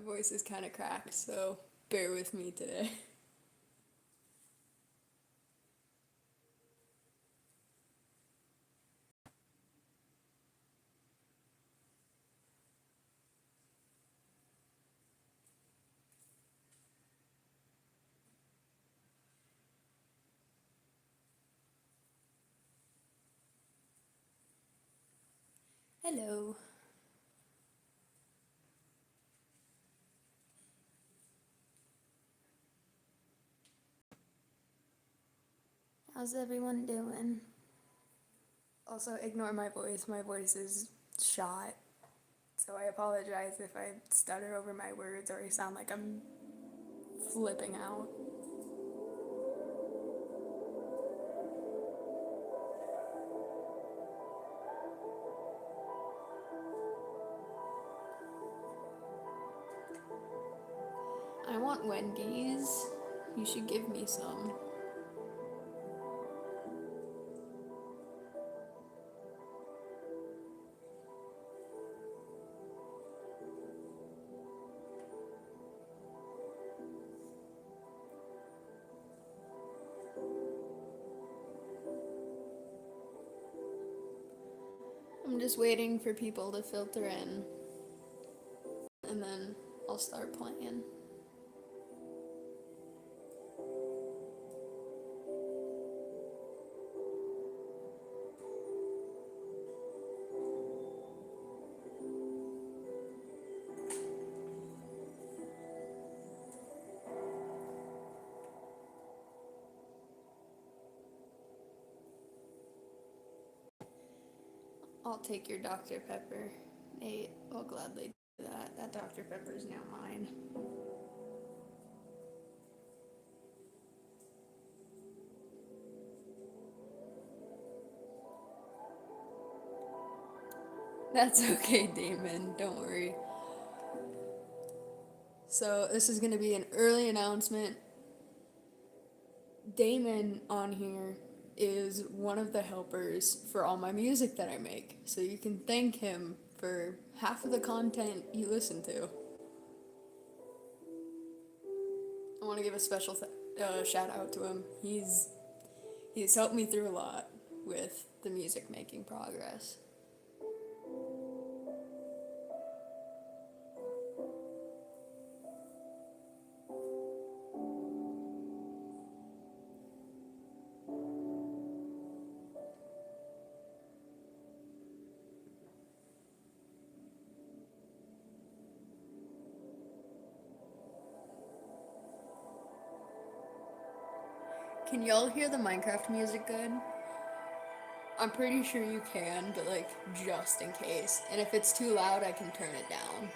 voice is kind of cracked, so bear with me today. Hello. How's everyone doing? Also, ignore my voice. My voice is shot, so I apologize if I stutter over my words or I sound like I'm flipping out. I want Wendy's. You should give me some. I'm just waiting for people to filter in, and then I'll start playing. I'll take your Dr. Pepper. Nate, I'll gladly do that. That Dr. Pepper is now mine. That's okay, Damon. Don't worry. So, this is going to be an early announcement. Damon on here is one of the helpers for all my music that I make. So, you can thank him for half of the content you listen to. I want to give a special shout out to him. He's helped me through a lot with the music making progress. Can y'all hear the Minecraft music good? I'm pretty sure you can, but like just in case. And if it's too loud, I can turn it down.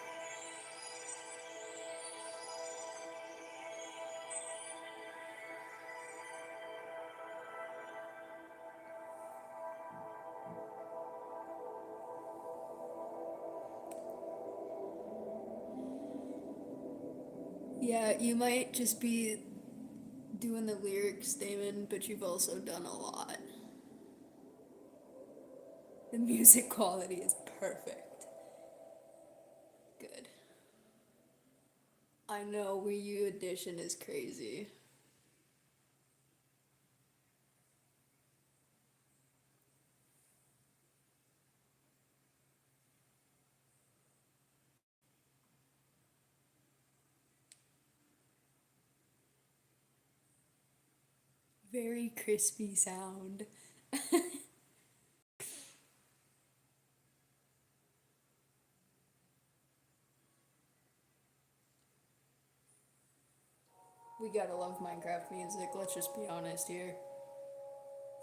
Yeah, you might just be doing the lyrics, Damon, but you've also done a lot. The music quality is perfect. Good. I know Wii U Edition is crazy. Very crispy sound. We gotta love Minecraft music, let's just be honest here.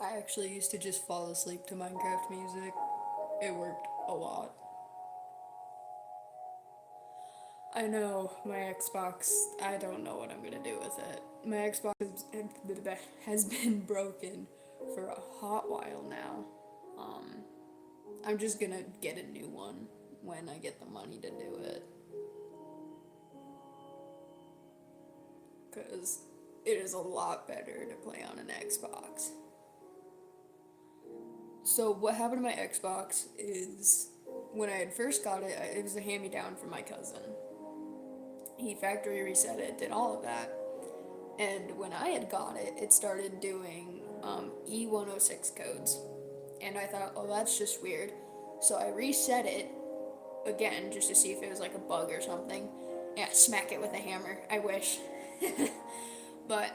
I actually used to just fall asleep to Minecraft music. It worked a lot. I know my Xbox, I don't know what I'm gonna do with it. My Xbox has been broken for a hot while now. Um, I'm just gonna get a new one when I get the money to do it. Because it is a lot better to play on an Xbox. So, what happened to my Xbox is when I had first got it, it was a hand me down from my cousin. He factory reset it, did all of that. And when I had got it, it started doing E106 codes. And I thought, oh, that's just weird. So I reset it again just to see if it was like a bug or something. Yeah, smack it with a hammer. I wish. But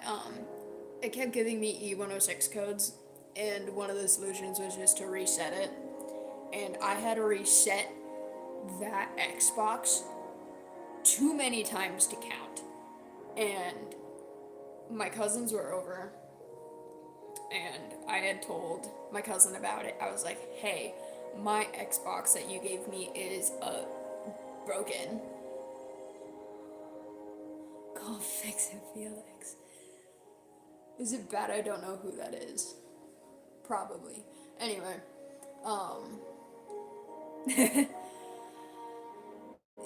it kept giving me E106 codes, and one of the solutions was just to reset it. And I had to reset that Xbox too many times to count. And my cousins were over, and I had told my cousin about it. I was like, hey, my Xbox that you gave me is broken. Go fix it, Felix. Is it bad I don't know who that is? Probably. Anyway, um,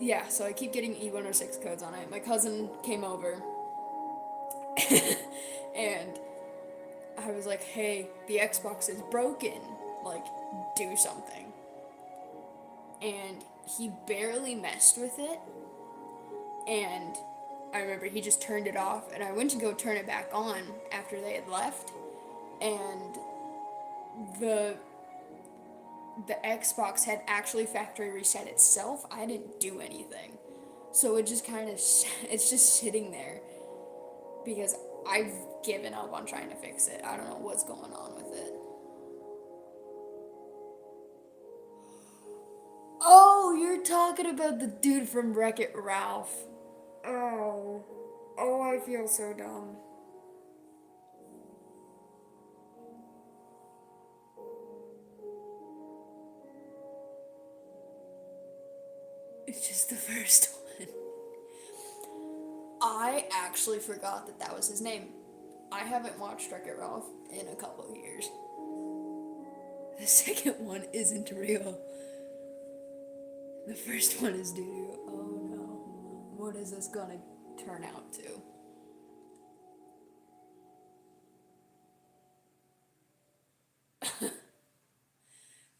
yeah, so I keep getting E106 codes on it. My cousin came over, and I was like, hey, the Xbox is broken. Like, do something. And he barely messed with it, and I remember he just turned it off, and I went to go turn it back on after they had left, and the the Xbox had actually factory reset itself. I didn't do anything. So it just kind of it's just sitting there because I've given up on trying to fix it. I don't know what's going on with it. Oh, you're talking about the dude from Wreck-It Ralph. Oh. Oh, I feel so dumb. It's just the first one. I actually forgot that that was his name. I haven't watched Wreck-It Ralph in a couple of years. The second one isn't real. The first one is doo. Oh no. What is this gonna turn out to?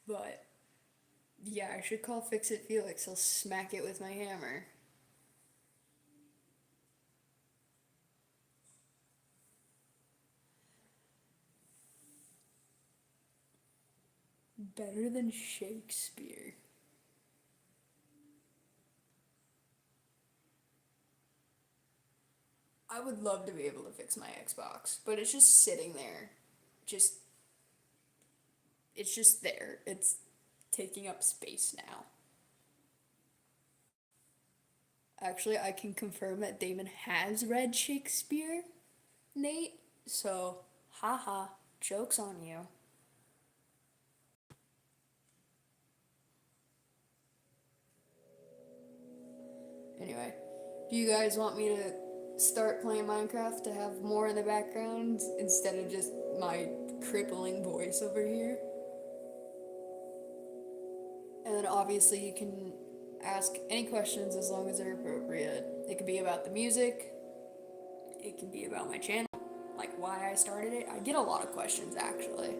But yeah, I should call Fix It Felix. He'll smack it with my hammer. Better than Shakespeare. I would love to be able to fix my Xbox, but it's just sitting there. Just it's just there. It's taking up space now. Actually, I can confirm that Damon has read Shakespeare, Nate. So, haha, joke's on you. Anyway, do you guys want me to start playing Minecraft to have more in the background instead of just my crippling voice over here? And then obviously you can ask any questions as long as they're appropriate. It could be about the music, it can be about my channel, like why I started it. I get a lot of questions actually.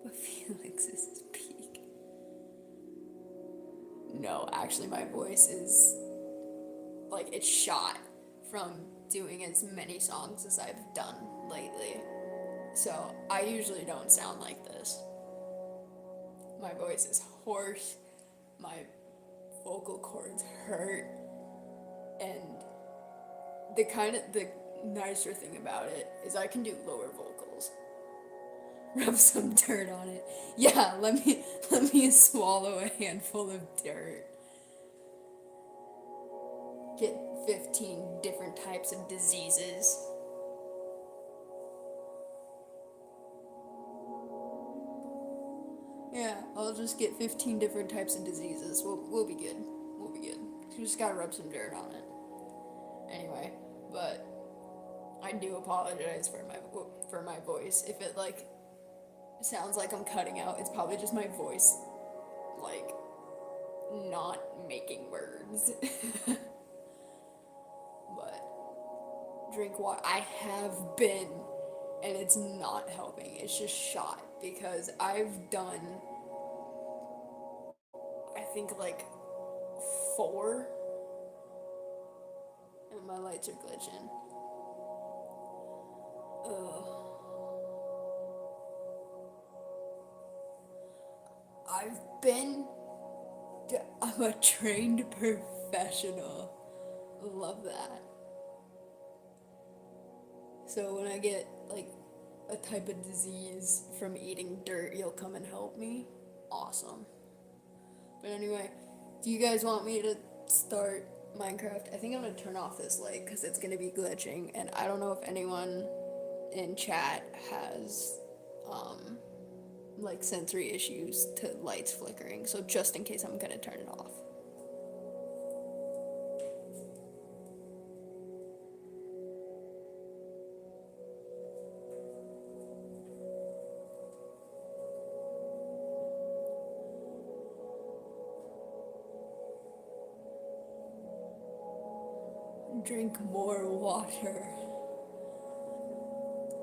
But Felix is his peak. No, actually, my voice is like it's shot from doing as many songs as I've done lately. So I usually don't sound like this. My voice is hoarse, my vocal cords hurt, and the nicer thing about it is I can do lower vocals. Rub some dirt on it. Yeah, let me swallow a handful of dirt. Get 15 different types of diseases. Yeah, I'll just get 15 different types of diseases. We'll be good. We'll be good. You just gotta rub some dirt on it. Anyway, but I do apologize for my voice. If it like sounds like I'm cutting out, it's probably just my voice like not making words. But drink water. I have been, and it's not helping. It's just shot because I've done, I think like 4 and my lights are glitching. Ugh. I've been. I'm a trained professional. Love that. So when I get like a type of disease from eating dirt, you'll come and help me. Awesome. But anyway, do you guys want me to start Minecraft? I think I'm gonna turn off this light because it's gonna be glitching, and I don't know if anyone in chat has like sensory issues to lights flickering. So just in case, I'm gonna turn it off. Drink more water.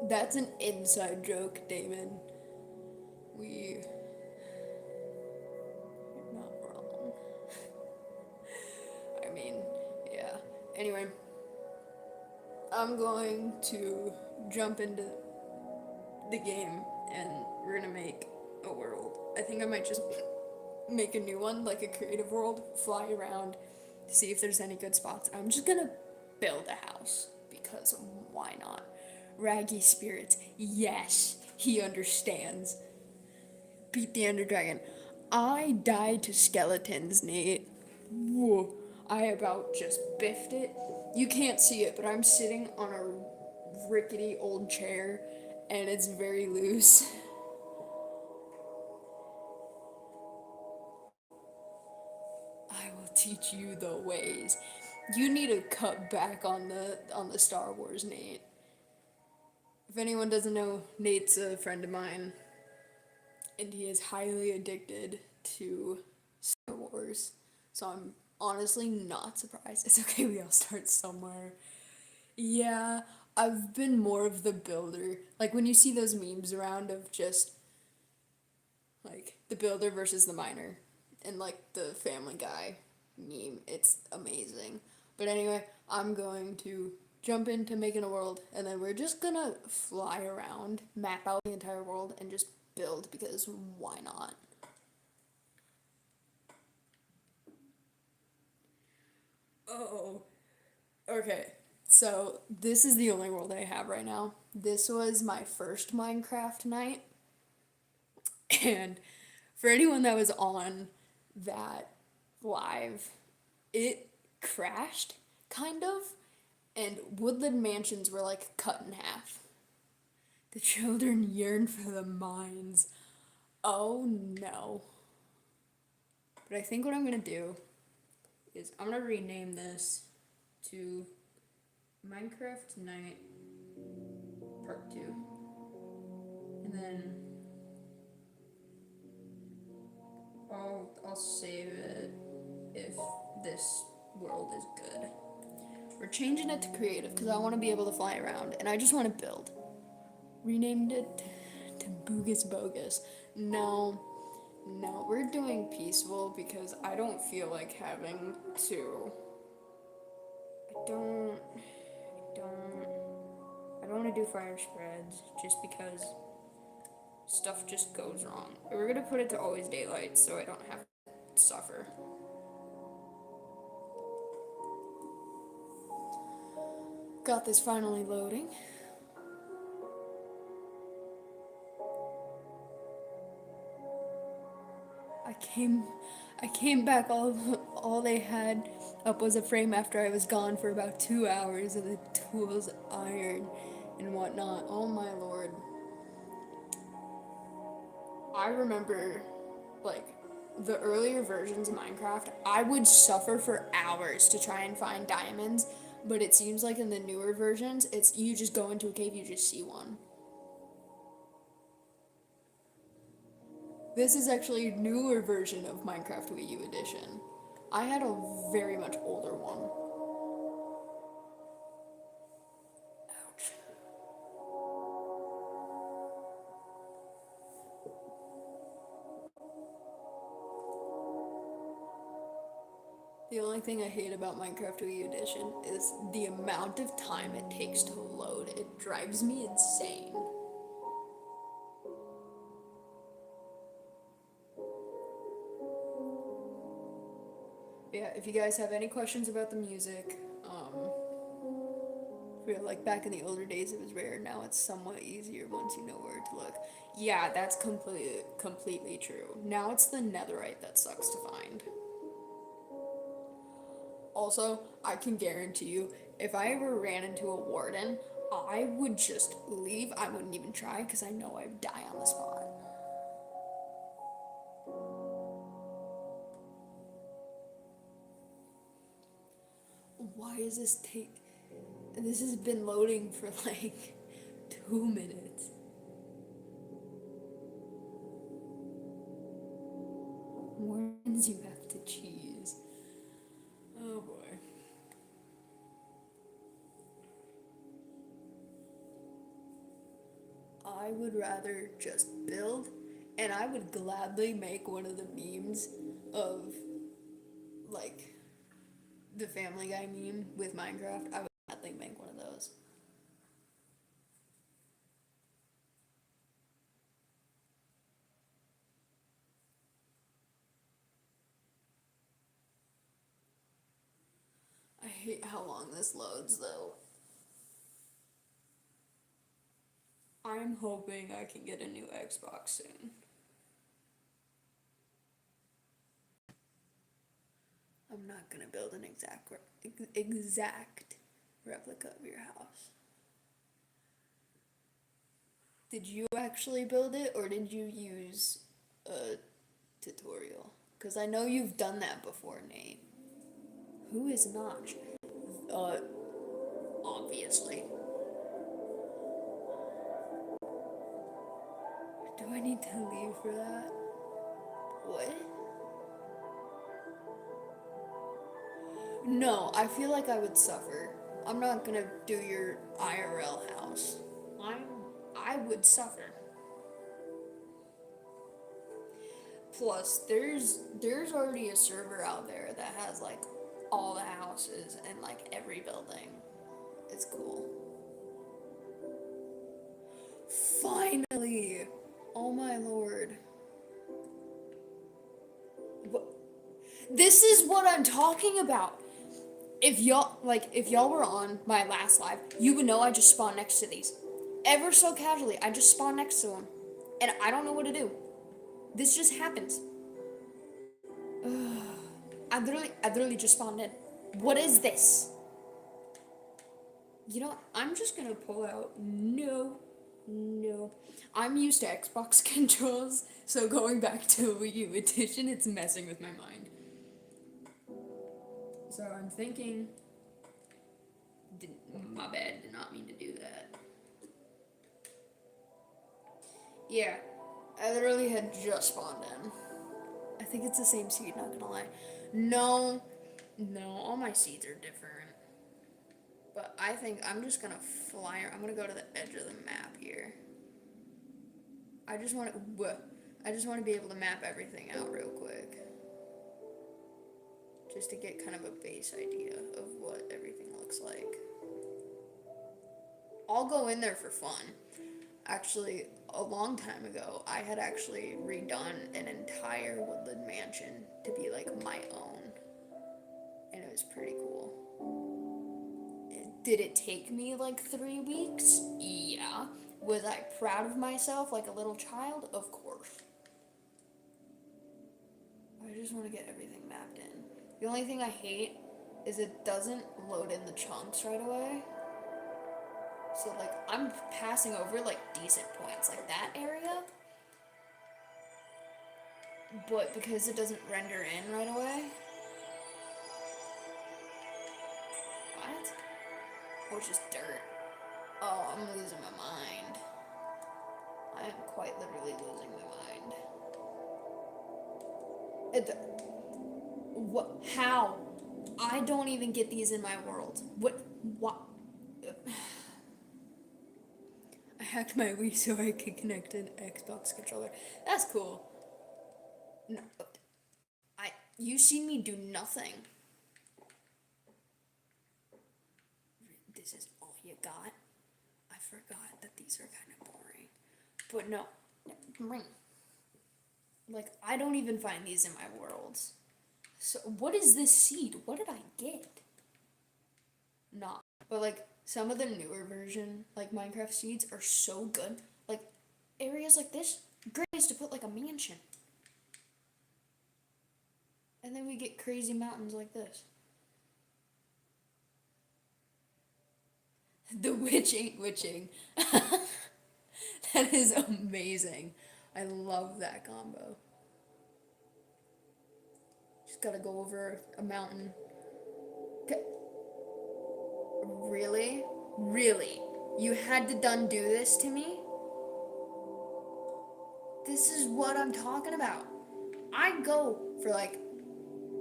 That's an inside joke, Damon. You're not wrong. I mean, yeah. Anyway, I'm going to jump into the game and we're gonna make a world. I think I might just make a new one, like a creative world, fly around, see if there's any good spots. I'm just gonna build a house because why not? Raggy spirits, yes, he understands. Beat the Ender Dragon. I died to skeletons, Nate. Whoa. I about just biffed it. You can't see it, but I'm sitting on a rickety old chair and it's very loose. I will teach you the ways. You need to cut back on the Star Wars, Nate. If anyone doesn't know, Nate's a friend of mine, and he is highly addicted to Star Wars. So I'm honestly not surprised. It's okay, we all start somewhere. Yeah, I've been more of the builder. Like when you see those memes around of just like the builder versus the miner and like the Family Guy meme, it's amazing. But anyway, I'm going to jump into making a world and then we're just gonna fly around, map out the entire world, and just build because why not? Oh, okay. So this is the only world I have right now. This was my first Minecraft night, and for anyone that was on that live, it crashed, kind of, and woodland mansions were like cut in half. The children yearn for the mines. Oh no. But I think what I'm gonna do is I'm gonna rename this to Minecraft Night Part 2. And then I'll save it if this world is good. We're changing it to creative because I want to be able to fly around and I just want to build. Renamed it to Boogus Bogus. No, we're doing peaceful because I don't feel like having to. I don't want to do fire spreads just because stuff just goes wrong. We're gonna put it to always daylight so I don't have to suffer. Got this finally loading. I came back, all they had up was a frame after I was gone for about 2 hours and the tools, iron and whatnot. Oh my lord. I remember like the earlier versions of Minecraft, I would suffer for hours to try and find diamonds, but it seems like in the newer versions, it's you just go into a cave, you just see one. This is actually a newer version of Minecraft Wii U Edition. I had a very much older one. Ouch. The only thing I hate about Minecraft Wii Edition is the amount of time it takes to load. It drives me insane. Yeah, if you guys have any questions about the music, feel like back in the older days it was rare. Now it's somewhat easier once you know where to look. Yeah, that's completely true. Now it's the netherite that sucks to find. Also, I can guarantee you, if I ever ran into a warden, I would just leave. I wouldn't even try because I know I'd die on the spot. Why is this take? This has been loading for like 2 minutes. Wardens you have to cheese. Oh boy. I would rather just build, and I would gladly make one of the memes of like the Family Guy meme with Minecraft. I would gladly make one of those. I hate how long this loads though. I'm hoping I can get a new Xbox soon. I'm not gonna build an exact replica of your house. Did you actually build it or did you use a tutorial? Because I know you've done that before, Nate. Who is Notch? Uh, obviously. Do I need to leave for that? What? No, I feel like I would suffer. I'm not gonna do your IRL house. I'm. I would suffer. Plus, there's already a server out there that has like all the houses and like every building. It's cool. Finally! Oh my lord. What? This is what I'm talking about. If y'all were on my last live, you would know I just spawned next to these. Ever so casually, I just spawned next to them. And I don't know what to do. This just happens. I literally just spawned in. What is this? You know, I'm just gonna pull out. No, no. I'm used to Xbox controls, so going back to Wii U Edition, it's messing with my mind. So I'm thinking. My bad, did not mean to do that. Yeah, I literally had just spawned in. I think it's the same seed, not gonna lie. No, no, all my seeds are different. But I think I'm just gonna fly. I'm gonna go to the edge of the map here. I just want to. I just want to be able to map everything out real quick, just to get kind of a base idea of what everything looks like. I'll go in there for fun. Actually, a long time ago, I had actually redone an entire woodland mansion to be like my own, and it was pretty cool. Did it take me like 3 weeks? Yeah. Was I proud of myself like a little child? Of course. I just want to get everything mapped in. The only thing I hate is it doesn't load in the chunks right away. So like I'm passing over like decent points like that area. But because it doesn't render in right away. What? Or just dirt. Oh, I'm losing my mind. I am quite literally losing my mind. What? How? I don't even get these in my world. What? I hacked my Wii so I could connect an Xbox controller. That's cool. No, you see me do nothing. this is all you got? I forgot that these are kind of boring. But no. Like, I don't even find these in my worlds. So, what is this seed? What did I get? Nah. But, like, some of the newer version, like, Minecraft seeds are so good. Like, areas like this, great place to put, like, a mansion. And then we get crazy mountains like this. The witch ain't witching. That is amazing. I love that combo. Just gotta go over a mountain. Really? Really? You had to done do this to me? This is what I'm talking about. I go for like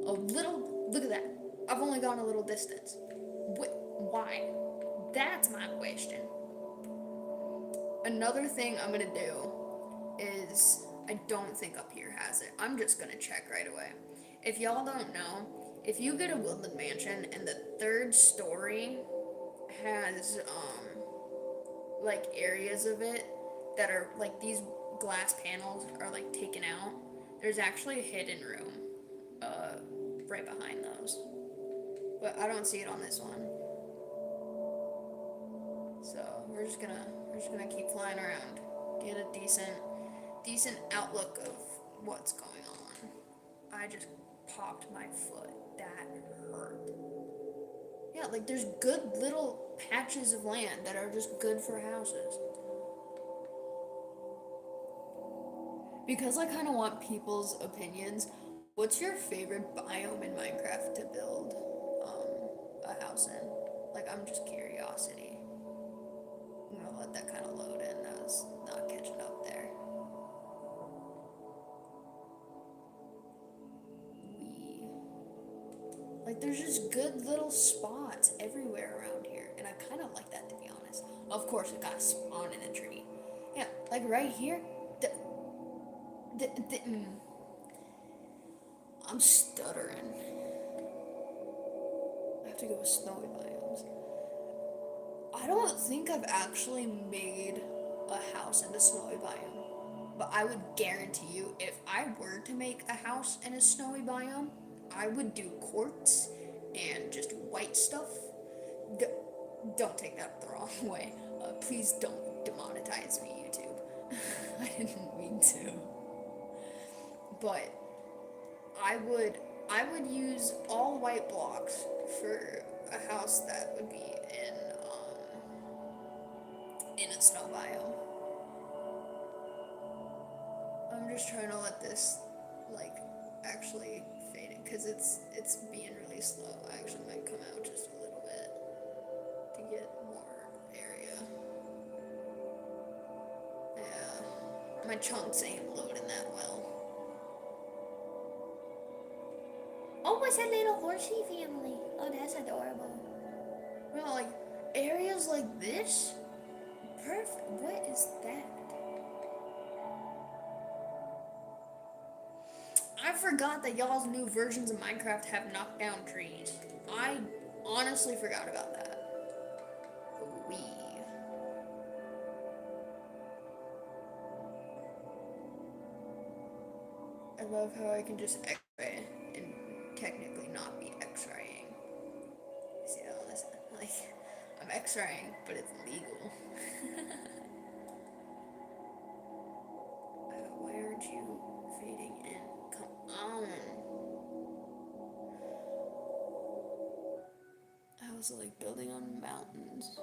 a little. Look at that. I've only gone a little distance. Why? That's my question. Another thing I'm gonna do is I don't think up here has it. I'm just gonna check right away. If y'all don't know, if you get a woodland mansion and the third story has like areas of it that are like these glass panels are like taken out, there's actually a hidden room right behind those. But I don't see it on this one. So we're just gonna keep flying around. Get a decent outlook of what's going on. I just popped my foot. That hurt. Yeah, like there's good little patches of land that are just good for houses. Because I kind of want people's opinions, what's your favorite biome in Minecraft to build a house in? Like, I'm just curiosity. I'm gonna let that kind of load in. I was not catching up there. Like, there's just good little spots everywhere around here, and I kind of like that, to be honest. Of course, it got spawned in a tree. Yeah, like right here. I'm stuttering. I have to go with snowy biomes. I don't think I've actually made a house in a snowy biome. But I would guarantee you, if I were to make a house in a snowy biome, I would do quartz and just white stuff. Don't take that the wrong way. Please don't demonetize me, YouTube. I didn't mean to. But I would use all white blocks for a house that would be in a snow biome. I'm just trying to let this like actually fade in because it's being really slow. I actually might come out just a little bit to get more area. Yeah, my chunks ain't loading that well. Oh, it's a little horsey family. Oh, that's adorable. Well, like, areas like this? Perfect. What is that? I forgot that y'all's new versions of Minecraft have knocked down trees. I honestly forgot about that. Wee. I love how I can just X-ray and technically not be X-raying. See how this, like, I'm X-raying, but it's legal. Why aren't you fading in? Come on. I was like building on mountains.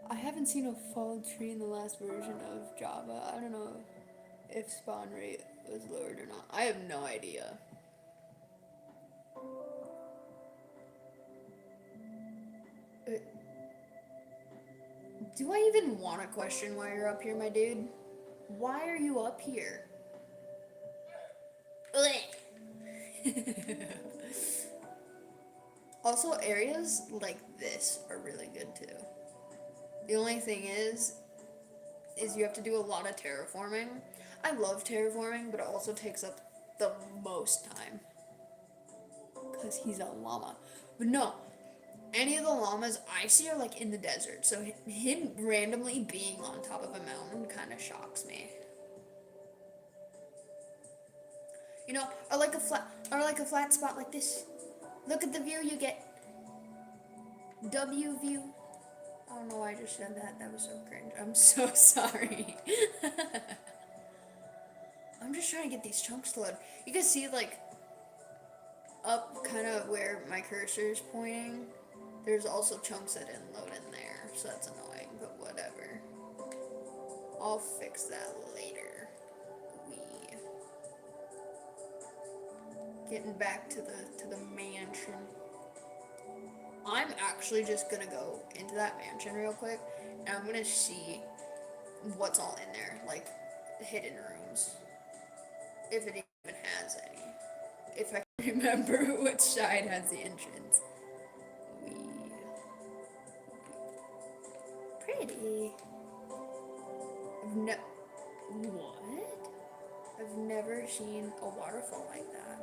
I haven't seen a fall tree in the last version of Java. I don't know if spawn rate was lowered or not. I have no idea. Do I even want to question why you're up here, my dude? Why are you up here? Also, areas like this are really good too. The only thing is you have to do a lot of terraforming. I love terraforming, but it also takes up the most time. Because he's a llama. But no, Any of the llamas I see are like in the desert, so him randomly being on top of a mountain kind of shocks me. You know, or like a flat spot like this. Look at the view you get. W view. I don't know why I just said that. That was so cringe. I'm so sorry. I'm just trying to get these chunks to load. You can see like up kind of where my cursor is pointing. There's also chunks that didn't load in there, so that's annoying, but whatever. I'll fix that later. We getting back to the mansion. I'm actually just gonna go into that mansion real quick, and I'm gonna see what's all in there, like hidden rooms, if it even has any. If I can remember which side has the entrance. We pretty. No, what? I've never seen a waterfall like that.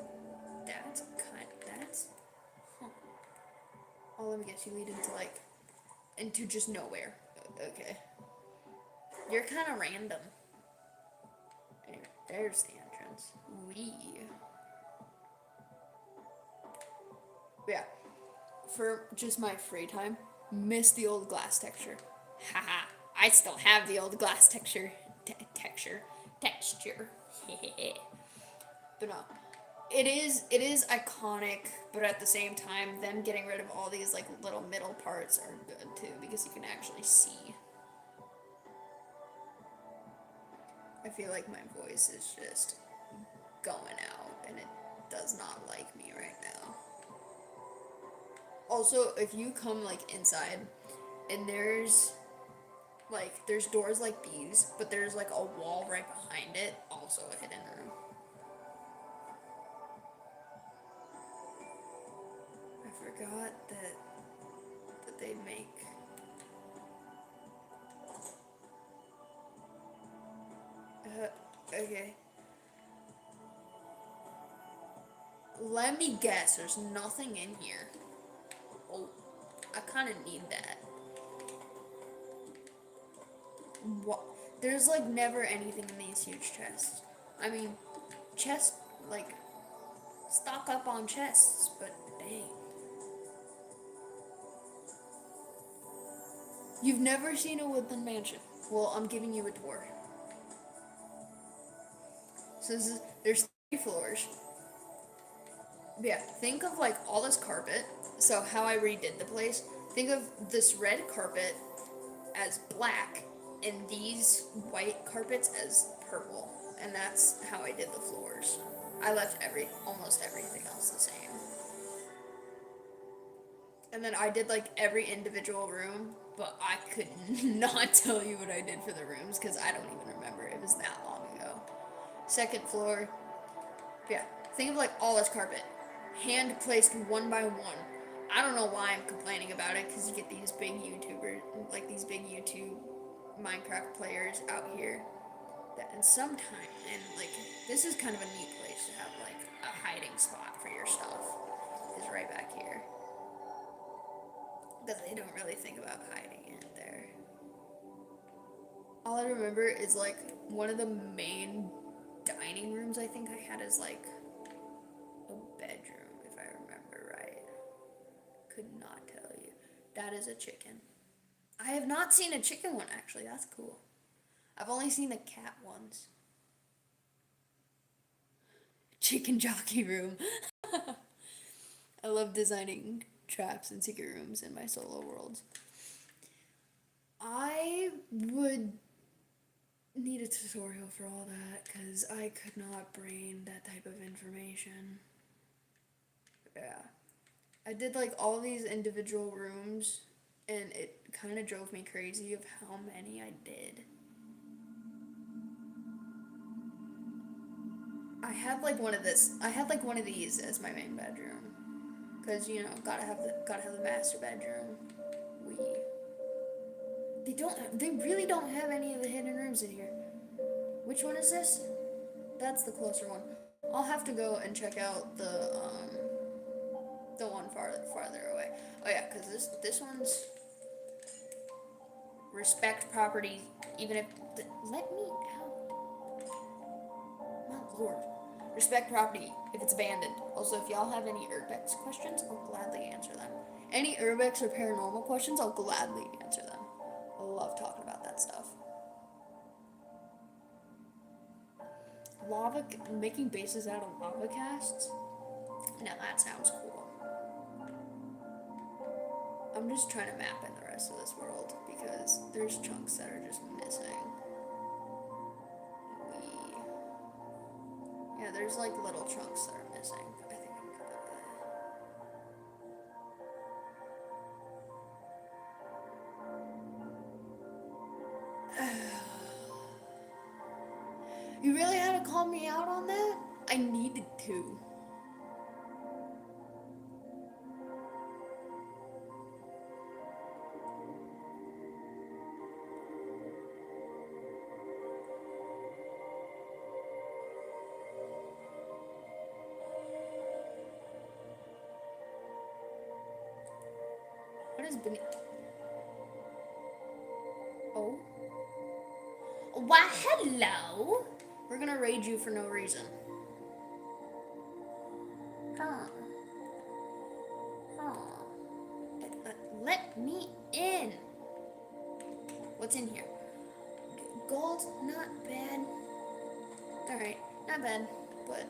That's, huh. Oh, let me guess, you lead into just nowhere. Okay. You're kind of random. There's the entrance. Yeah. For just my free time, miss the old glass texture. Haha. I still have the old glass texture. Texture. But no. It is iconic, but at the same time, them getting rid of all these like little middle parts are good too, because you can actually see. I feel like my voice is just going out, and it does not like me right now. Also, if you come like inside, and there's doors like these, but there's like a wall right behind it, also a hidden room. I forgot that they make. Okay. Let me guess, there's nothing in here. Oh, I kind of need that. What? There's like never anything in these huge chests. I mean, chests, like, stock up on chests, but dang. You've never seen a woodland mansion. Well, I'm giving you a tour. So there's 3 floors. Yeah, think of like all this carpet. So how I redid the place, think of this red carpet as black and these white carpets as purple. And that's how I did the floors. I left almost everything else the same. And then I did like every individual room, but I could not tell you what I did for the rooms because I don't even remember. It was that long ago. Second floor, yeah, think of like all this carpet, hand placed one by one. I don't know why I'm complaining about it, because you get these big YouTubers, like these big YouTube Minecraft players out here, and sometimes, and like, this is kind of a neat place to have like a hiding spot for your stuff, is right back here. But they don't really think about hiding it there. All I remember is like one of the main dining rooms I think I had is like a bedroom, if I remember right. Could not tell you. That is a chicken. I have not seen a chicken one actually. That's cool. I've only seen the cat ones. Chicken jockey room. I love designing traps and secret rooms in my solo worlds. I would need a tutorial for all that because I could not brain that type of information. Yeah. I did like all these individual rooms and it kind of drove me crazy of how many I did. I had like one of these as my main bedroom. Cause you know, gotta have the master bedroom. They really don't have any of the hidden rooms in here. Which one is this? That's the closer one. I'll have to go and check out the one farther away. Oh yeah, because this one's respect property, even if let me out. My lord. Respect property if it's abandoned. Also, if y'all have any urbex questions, I'll gladly answer them. Any urbex or paranormal questions, I'll gladly answer them. I love talking about that stuff. Lava, making bases out of lava casts? Now that sounds cool. I'm just trying to map in the rest of this world because there's chunks that are just missing. Yeah, there's like little chunks that are missing. I think I'm good at that. You really had to call me out on that? I needed to. What is beneath? Oh. Why, hello. We're gonna raid you for no reason. Huh. Huh. Let me in. What's in here? Gold, not bad. Alright, not bad, but...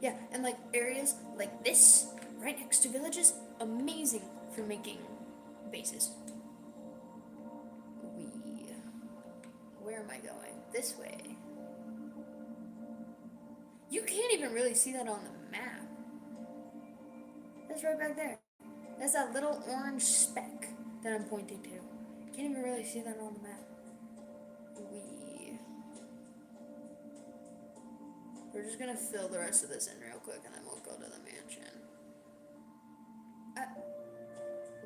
Yeah, and like areas like this, right next to villages, amazing for making bases. Where am I going? This way. You can't even really see that on the map. That's right back there. That's that little orange speck that I'm pointing to. Can't even really see that on the map. We're just gonna fill the rest of this in real quick and then we'll go to the mansion.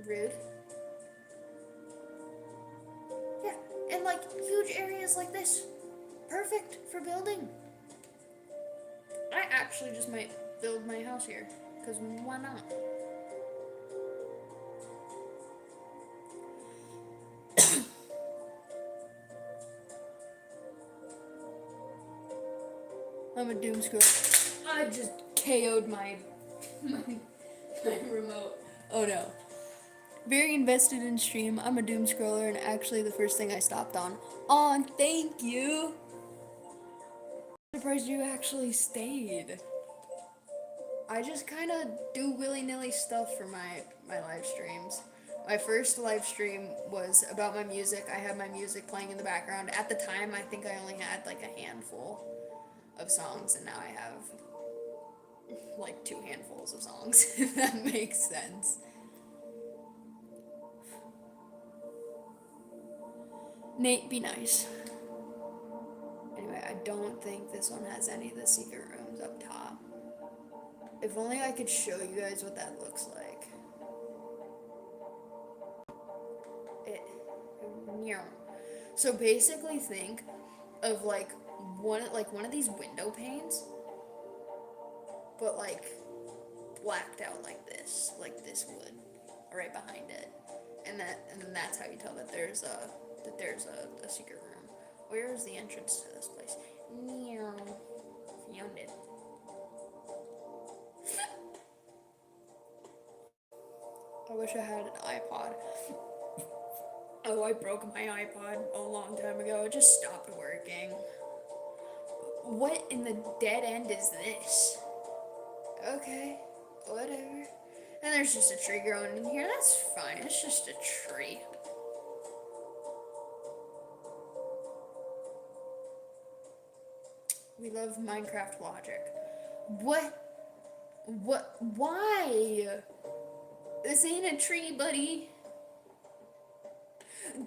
Rude. Yeah, and like huge areas like this. Perfect for building. I actually just might build my house here, because why not? I'm a doom scroller. I just KO'd my remote. Oh no. Very invested in stream. I'm a doom scroller, and actually the first thing I stopped on. Thank you. I'm surprised you actually stayed. I just kind of do willy-nilly stuff for my live streams. My first live stream was about my music. I had my music playing in the background. At the time, I think I only had like a handful of songs, and now I have like 2 handfuls of songs, if that makes sense. Nate, be nice. Anyway, I don't think this one has any of the secret rooms up top. If only I could show you guys what that looks like. So basically think of like one of these window panes, but like blacked out like this would, right behind it, and then that's how you tell that there's a secret room. Where is the entrance to this place? Found it. I wish I had an iPod. Oh, I broke my iPod a long time ago. It just stopped working. What in the dead end is this? Okay, whatever. And there's just a tree growing in here. That's fine. It's just a tree. We love Minecraft logic. What? Why? This ain't a tree, buddy.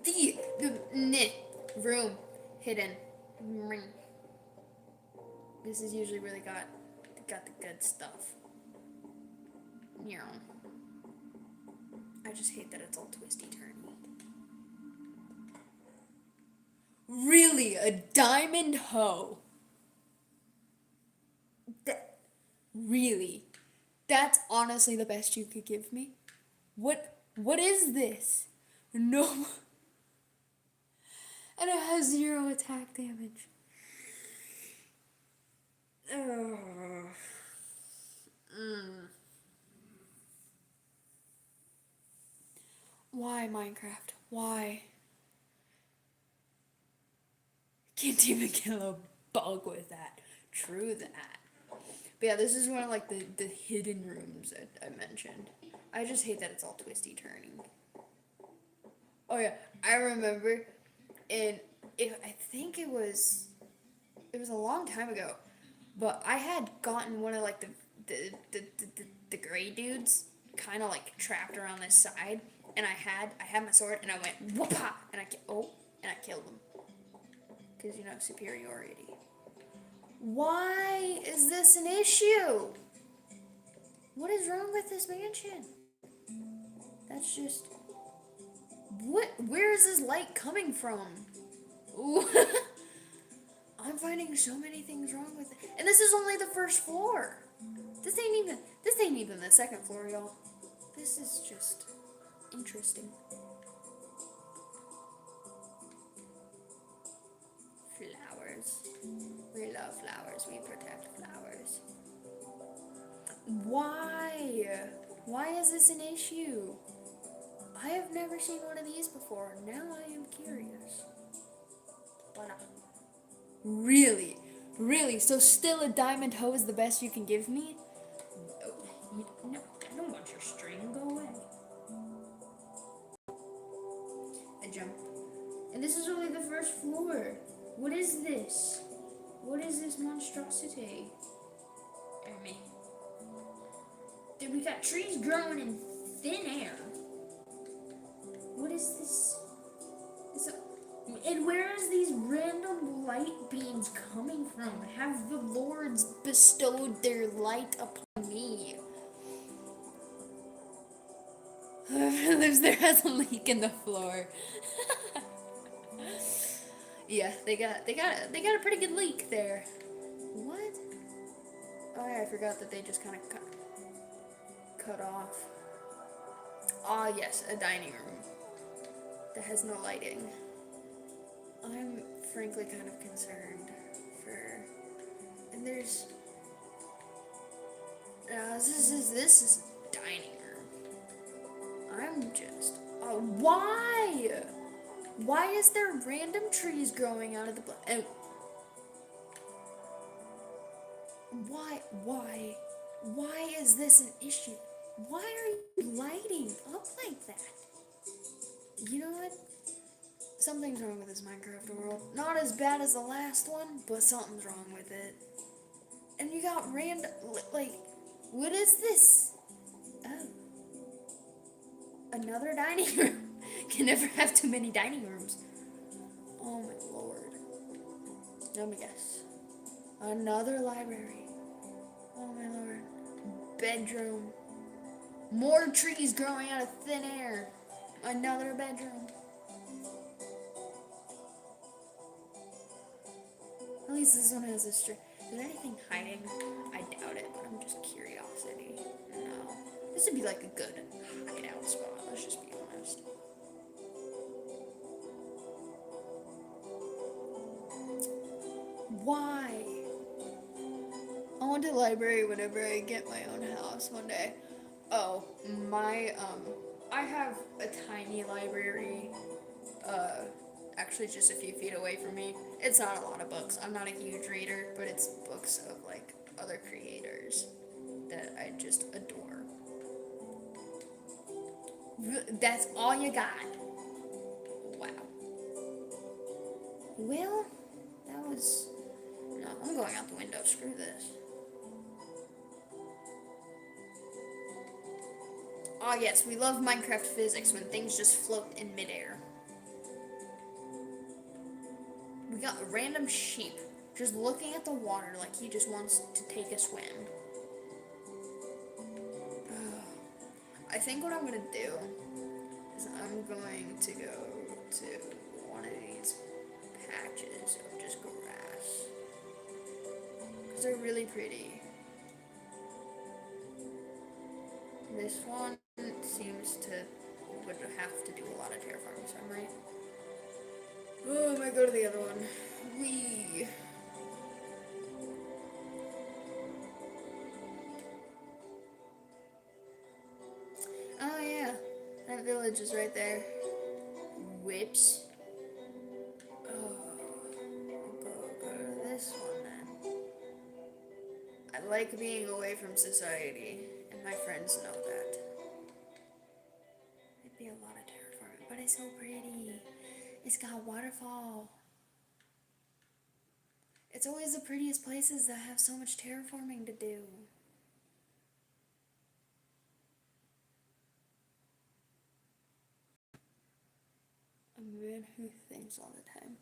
The room hidden. This is usually really got the good stuff. I just hate that it's all twisty turny. Really, a diamond hoe? Really? That's honestly the best you could give me? What is this? No. And it has 0 attack damage. Ugh. Why Minecraft? Why? Can't even kill a bug with that. True that. But yeah, this is one of like the hidden rooms that I mentioned. I just hate that it's all twisty turning. Oh yeah, I remember I think it was a long time ago, but I had gotten one of like the gray dudes kind of like trapped around this side, and I had my sword and I went whoopah and I killed him because superiority. Why is this an issue? What is wrong with this mansion? That's just what? Where is this light coming from? Ooh. I'm finding so many things wrong with it. And this is only the first floor. This ain't even the second floor, y'all. This is just interesting. Flowers. We love flowers. We protect flowers. Why? Why is this an issue? I have never seen one of these before. Now I am curious. Why not? Really? Really? So still a diamond hoe is the best you can give me? No, I don't want your string. Go away. I jump. And this is only the first floor. What is this? What is this monstrosity? Me. Dude, we got trees growing in thin air. What is this? And where is these random light beams coming from? Have the lords bestowed their light upon me? Whoever lives there has a leak in the floor. Yeah, they got a pretty good leak there. What? Oh yeah, I forgot that they just kind of cut off. Ah yes, a dining room that has no lighting. I'm frankly kind of concerned for, and there's this is dining room. I'm just why? Why is there random trees growing out of the why is this an issue? Why are you lighting up like that? You know what? Something's wrong with this Minecraft world. Not as bad as the last one, but something's wrong with it. And you got random, like, what is this? Oh. Another dining room. Can never have too many dining rooms. Oh my lord. Let me guess. Another library. Oh my lord. Bedroom. More trees growing out of thin air. Another bedroom. At least this one has a string. Is there anything hiding? I doubt it, but I'm just curiosity. No. This would be like a good hideout spot, let's just be honest. Why? I want a library whenever I get my own house one day. Oh, I have a tiny library, actually just a few feet away from me. It's not a lot of books. I'm not a huge reader, but it's books of, like, other creators that I just adore. That's all you got? Wow. Well, that was... No, I'm going out the window. Screw this. Oh yes, we love Minecraft physics when things just float in midair. We got a random sheep just looking at the water like he just wants to take a swim. I think what I'm gonna do is I'm going to go to one of these patches of just grass. Because they're really pretty. This one seems to would have to do a lot of terraforming, so I'm right. Oh, I might go to the other one. We. Oh yeah, that village is right there. Whips. Oh, go to this one then. I like being away from society, and my friends know that. It'd be a lot of terraforming, but it's so pretty. It's got waterfall. It's always the prettiest places that have so much terraforming to do. A man who thinks all the time.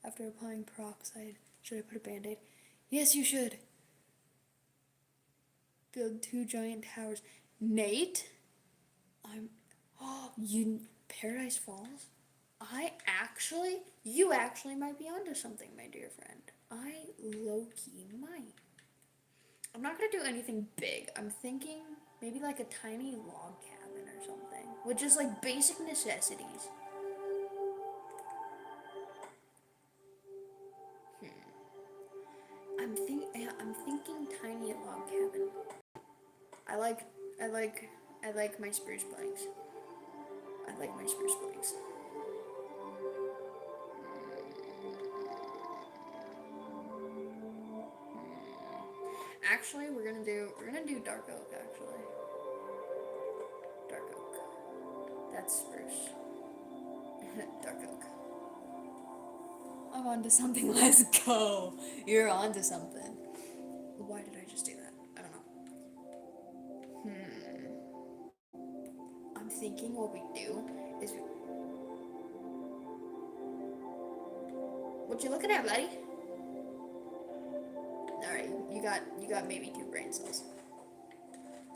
After applying peroxide, should I put a band-aid? Yes, you should. Build 2 giant towers. Nate? Oh, you. Paradise Falls? You actually might be onto something, my dear friend. I low-key might. I'm not gonna do anything big. I'm thinking maybe like a tiny log cabin or something. With just like basic necessities. I'm thinking tiny log cabin. I like I like I like my spruce planks. I like my spruce planks. Actually, we're gonna do dark oak. Actually, dark oak. That's spruce. Dark oak. I'm onto something. Let's go. You're onto something. Why did I just do that? I don't know. I'm thinking what we do is. What you looking at, buddy? All right, you got maybe 2 brain cells.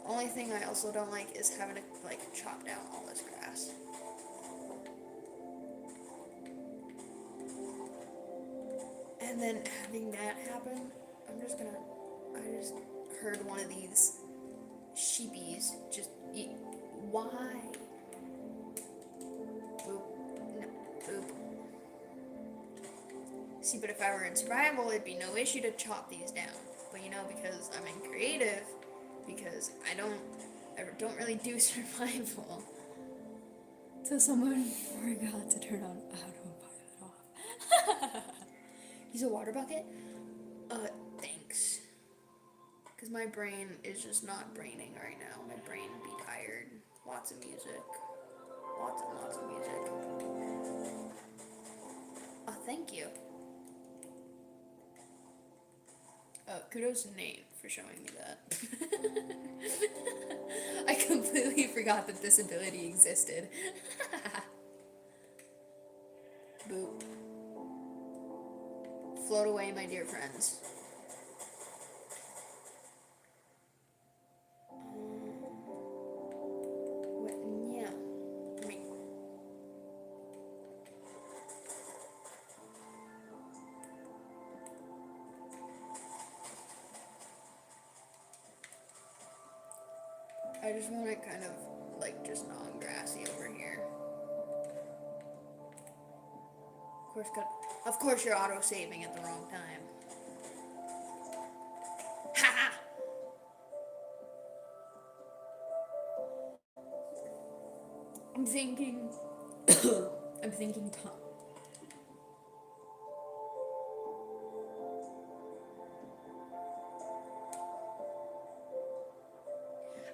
Only thing I also don't like is having to like chop down all this grass. And then having that happen, I just heard one of these sheepies just eat. Why? Boop. No. Boop. See, but if I were in survival, it'd be no issue to chop these down. But you know, because I'm in creative, because I don't really do survival. So someone forgot to turn on autopilot off. Use a water bucket? Thanks. Because my brain is just not braining right now. My brain be tired. Lots of music. Lots and lots of music. Oh, thank you. Kudos to Nate for showing me that. I completely forgot that this ability existed. Boop. Float away, my dear friends. Yeah. Me. I just want it kind of like just non-grassy over here. Of course you're auto-saving at the wrong time. Haha! I'm thinking... I'm thinking Tom.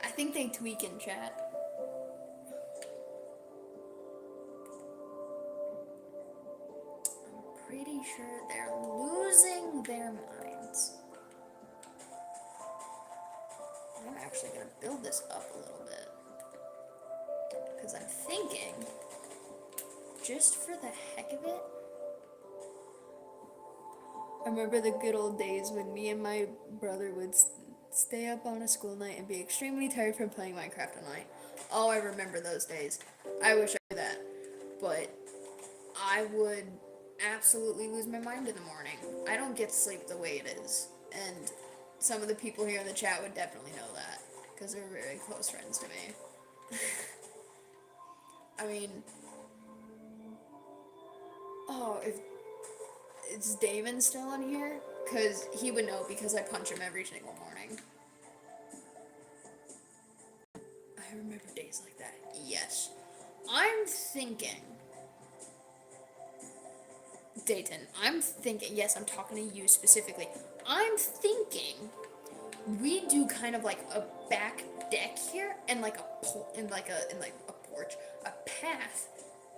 I think they tweak in chat. I'm pretty sure they're losing their minds. I'm actually gonna build this up a little bit. Because I'm thinking, just for the heck of it, I remember the good old days when me and my brother would stay up on a school night and be extremely tired from playing Minecraft all night. Oh, I remember those days. I wish I knew that. But I would absolutely lose my mind in the morning. I don't get sleep the way it is. And some of the people here in the chat would definitely know that. because they're very close friends to me. I mean, oh, if is Damon still in here? Because he would know because I punch him every single morning. I remember days like that. Yes. I'm thinking, Dayton, I'm thinking, yes, I'm talking to you specifically. I'm thinking we do kind of like a back deck here and like a porch, a path,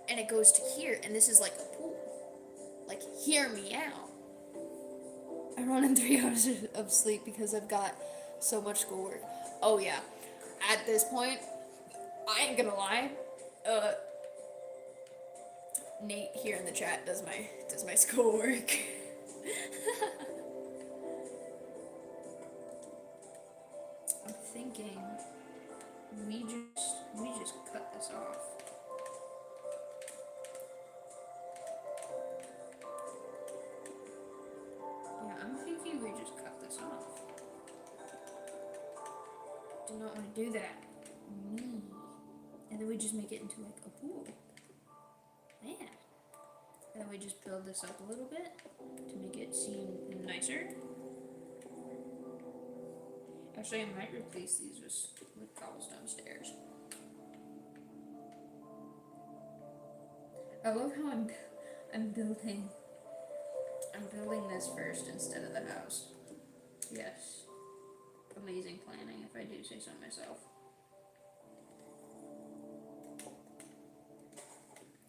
and it goes to here, and this is like a pool. Like, hear me out. I run in 3 hours of sleep because I've got so much schoolwork. Oh yeah, at this point, I ain't gonna lie. Nate here in the chat does my schoolwork. I'm thinking we just cut this off. Yeah, I'm thinking we just cut this off. Do not want to do that. Me. And then we just make it into like a pool. Yeah. And then we just build this up a little bit to make it seem nicer. Actually, I might replace these with cobblestone stairs. I love how I'm building this first instead of the house. Yes. Amazing planning, if I do say so myself.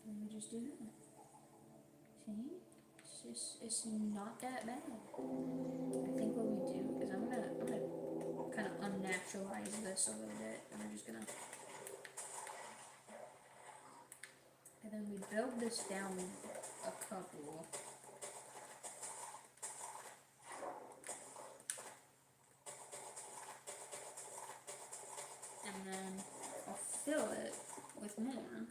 And we just do that. See? It's not that bad. I think what we do is I'm gonna kind of unnaturalize this a little bit, and we're just gonna, and then we build this down a couple. And then I'll fill it with more.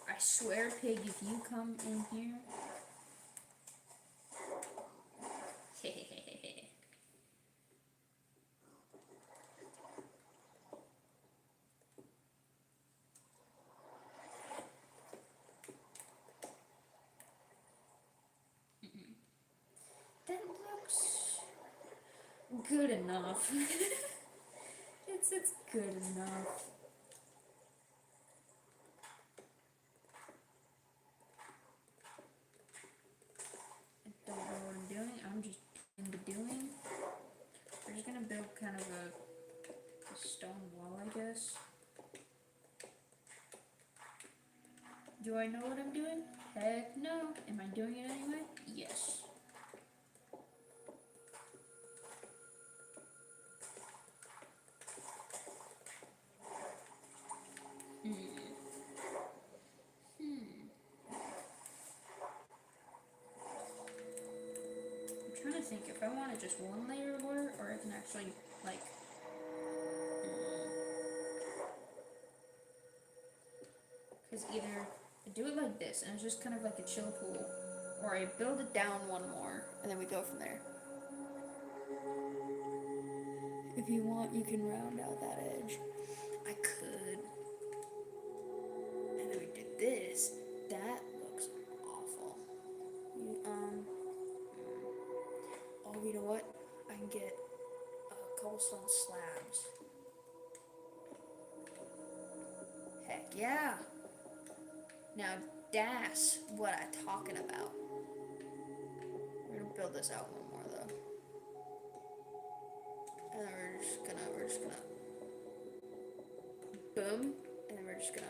I swear, pig, if you come in here. That looks good enough. it's good enough. I don't know what I'm doing. I'm just doing the doing. We're just gonna build kind of a stone wall, I guess. Do I know what I'm doing? Heck no. Am I doing it anyway? Yes. I'm trying to think if I want just one layer of water, or I can actually, like, because either I do it like this, and it's just kind of like a chill pool, or I build it down one more, and then we go from there. If you want, you can round out that edge. I could. And then we do this. That looks awful. Oh, you know what? I can get cobblestone slabs. Heck yeah. Now that's what I'm talking about. We're gonna build this out one more though. And then we're just gonna boom. And then we're just gonna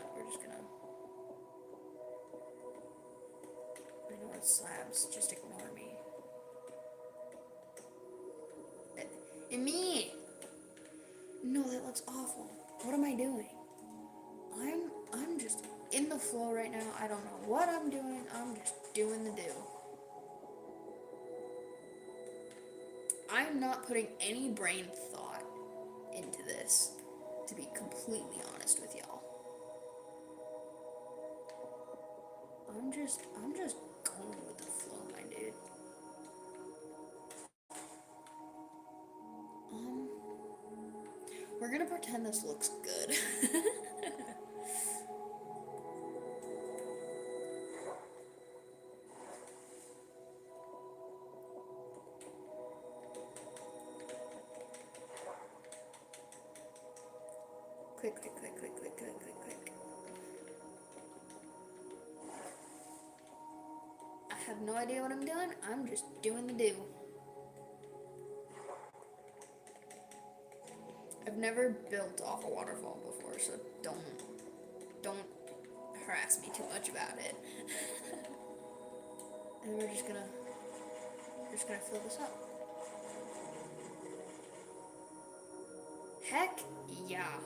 I know it's slabs, just ignore me. And me! No, that looks awful. What am I doing? I'm just in the flow right now. I don't know what I'm doing. I'm just doing the do. I'm not putting any brain thought into this, to be completely honest with y'all. I'm just going with the flow, my dude. pretend this looks good. Click, click, click, click, click, click, click, click. I have no idea what I'm doing. I'm just doing the do. I've never built off a waterfall before, so don't harass me too much about it. And we're just gonna fill this up. Heck yeah.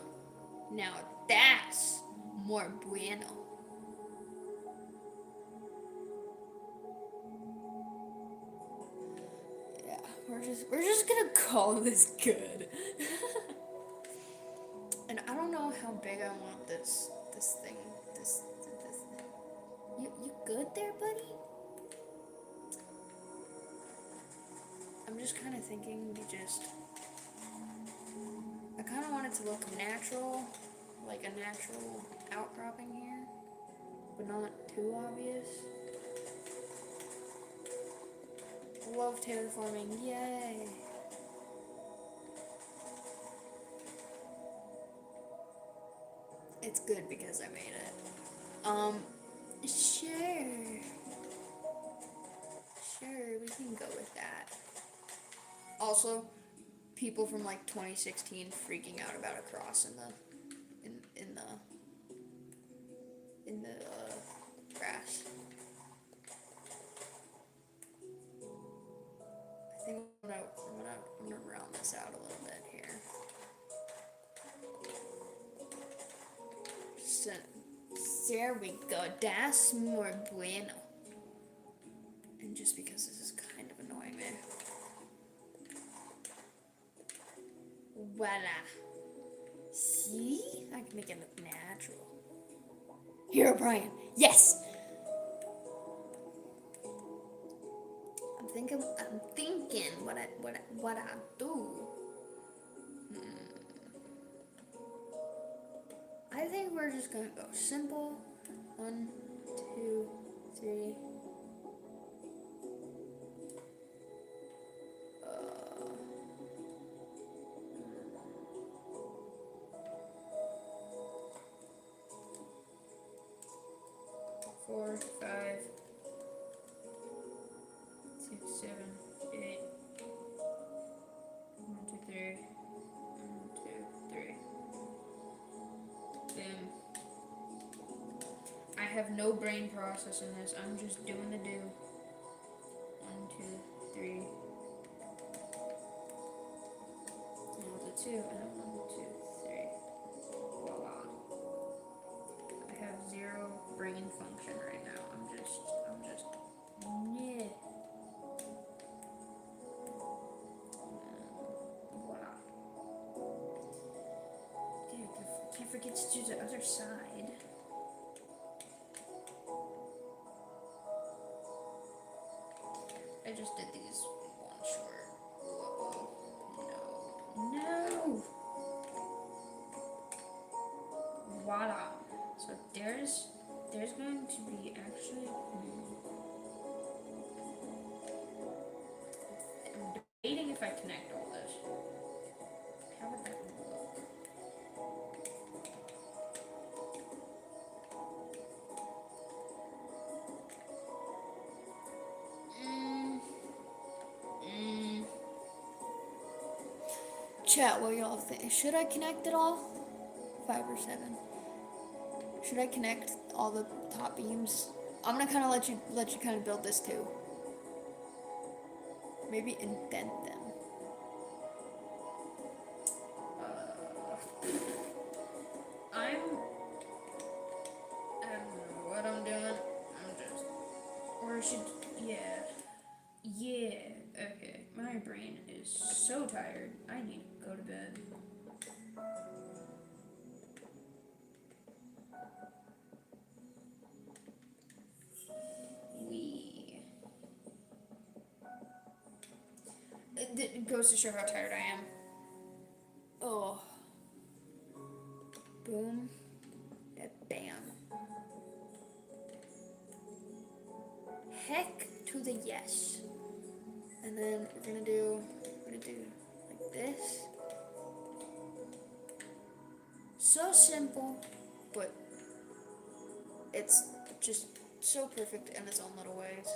Now that's more bueno. Yeah, we're just gonna call this good. And I don't know how big I want this thing. This you good there, buddy? I'm just kind of thinking I kind of want it to look natural, like a natural outcropping here, but not too obvious. Love terraforming, yay! It's good because I made it. Sure. Sure, we can go with that. Also, people from like 2016 freaking out about a cross in the grass. I think I'm gonna round this out a little bit here. So, there we go. That's more bueno. And just because this is kind of annoying me. Voila. See? I can make it look natural. Here, Brian. Yes! I'm thinking what I do. I think we're just gonna go simple. 1, 2, 3. 4, 5, 6, 7, 8. 1, 2, 3. 1, 2, 3. Boom. I have no brain process in this. I'm just doing the do. 1, 2, 3. Another 2, and 1, 2, 3. Voila. I have 0 brain function right now. I'm just, yeah. Voila. Dude, can't forget to do the other side. I just did these one short. No. Voila. So there's going to be actually. I'm debating if I connect all this. How would that look? Chat, what y'all think? Should I connect it all? 5 or 7. Should I connect all the top beams? I'm gonna kind of let you kind of build this too. Maybe indent them. I don't know what I'm doing. Okay. My brain is so tired. I need to go to bed. It goes to show how tired I am. Oh. heck to the yes. And then we're gonna do like this. So simple, but it's just so perfect in its own little ways.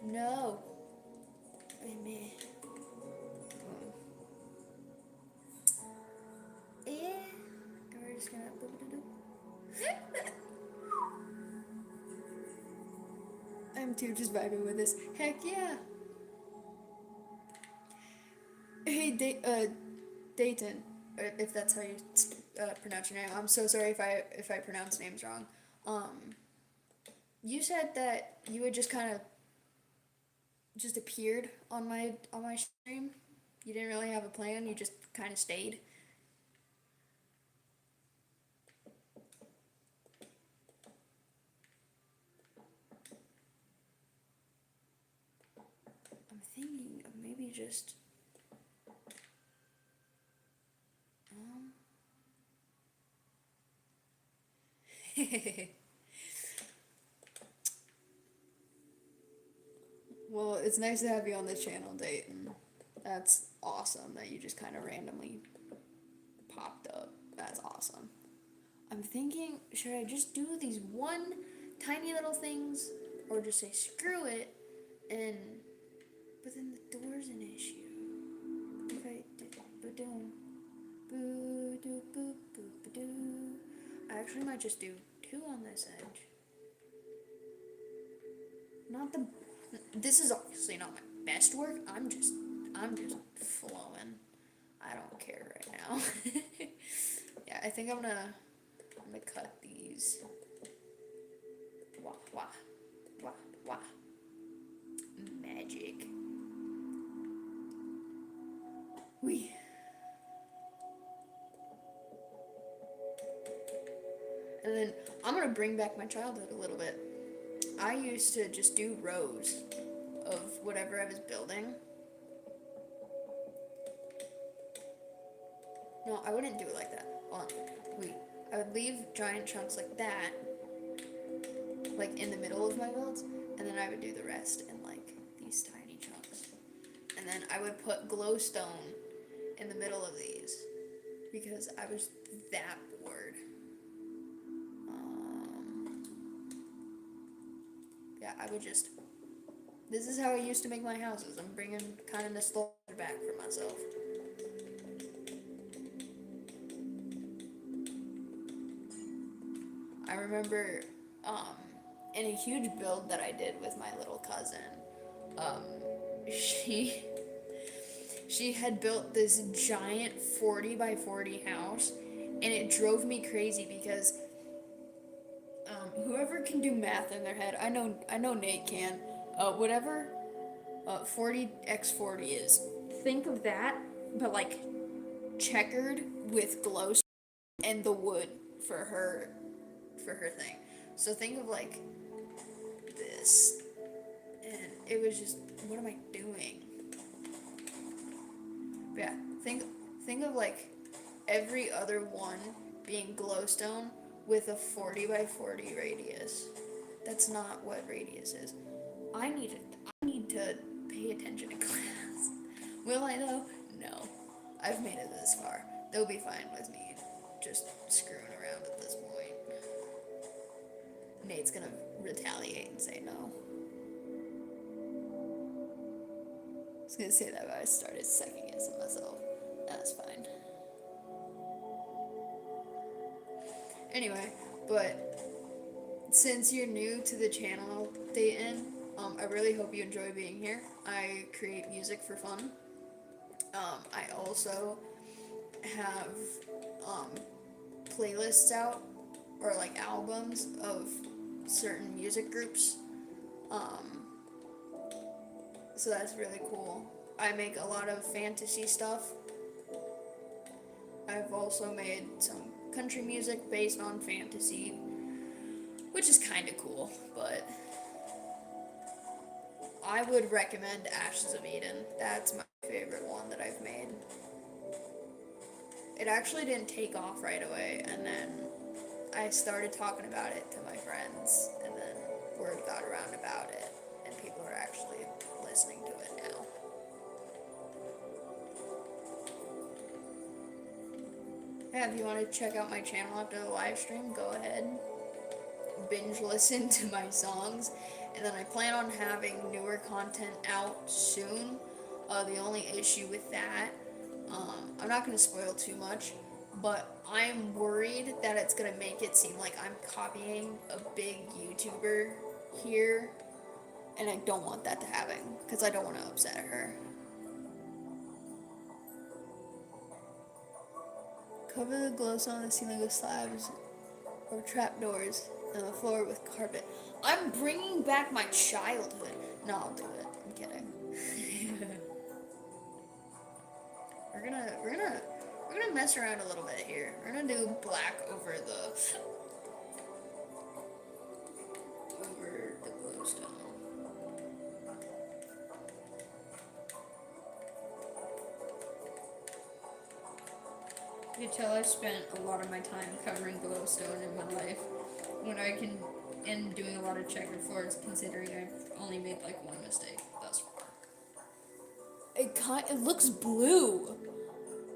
No. Wait me. Yeah. And we're just gonna I'm too just vibing with this. Heck yeah. Hey, Dayton, if that's how you pronounce your name. I'm so sorry if I pronounce names wrong. You said that you had just kind of just appeared on my stream. You didn't really have a plan. You just kind of stayed. I'm thinking of maybe just well, it's nice to have you on the channel, Dayton. That's awesome that you just kind of randomly popped up. That's awesome. I'm thinking, should I just do these one tiny little things, or just say screw it, and but then the door's an issue. If I did ba-doom, boo-doo-boo-boo-ba-doo. I actually might just do 2 on this edge. Not the. This is obviously not my best work. I'm just flowing. I don't care right now. Yeah, I think I'm gonna cut these. Wah wah, wah wah. Magic. Wee. And then I'm gonna bring back my childhood a little bit. I used to just do rows of whatever I was building. No, I wouldn't do it like that. Hold on. Wait. I would leave giant chunks like that, like in the middle of my builds, and then I would do the rest in like these tiny chunks. And then I would put glowstone in the middle of these because I was that bored. Yeah, I would just. This is how I used to make my houses. I'm bringing kind of nostalgia back for myself. I remember in a huge build that I did with my little cousin, she had built this giant 40 by 40 house, and it drove me crazy because whoever can do math in their head, I know Nate can, whatever 40x40 is, think of that, but like checkered with glow and the wood for her thing. So think of like this, and it was just, what am I doing? But yeah, think of like every other one being glowstone with a 40 by 40 radius. That's not what radius is. I need to pay attention in class. Will I though? No. I've made it this far. They'll be fine with me just screwing around at this point. Nate's gonna retaliate and say no. I was gonna say that, but I started second guessing myself. That's fine. Anyway, but since you're new to the channel, Dayton, I really hope you enjoy being here. I create music for fun. I also have playlists out, or like albums of certain music groups. So that's really cool. I make a lot of fantasy stuff. I've also made some country music based on fantasy, which is kind of cool, but I would recommend Ashes of Eden. That's my favorite one that I've made. It actually didn't take off right away, and then I started talking about it to my friends, and then word got around about it, and Yeah, if you want to check out my channel after the live stream, go ahead. Binge listen to my songs. And then I plan on having newer content out soon. The only issue with that, I'm not going to spoil too much, but I'm worried that it's going to make it seem like I'm copying a big YouTuber here. And I don't want that to happen because I don't want to upset her. Cover the glowstone on the ceiling with slabs or trapdoors and the floor with carpet. I'm bringing back my childhood. No, I'll do it. I'm kidding. we're gonna mess around a little bit here. We're gonna do black over the glowstone. You can tell I've spent a lot of my time covering glowstone in my life when I can, and doing a lot of checkered floors, considering I've only made like one mistake thus far. It looks blue.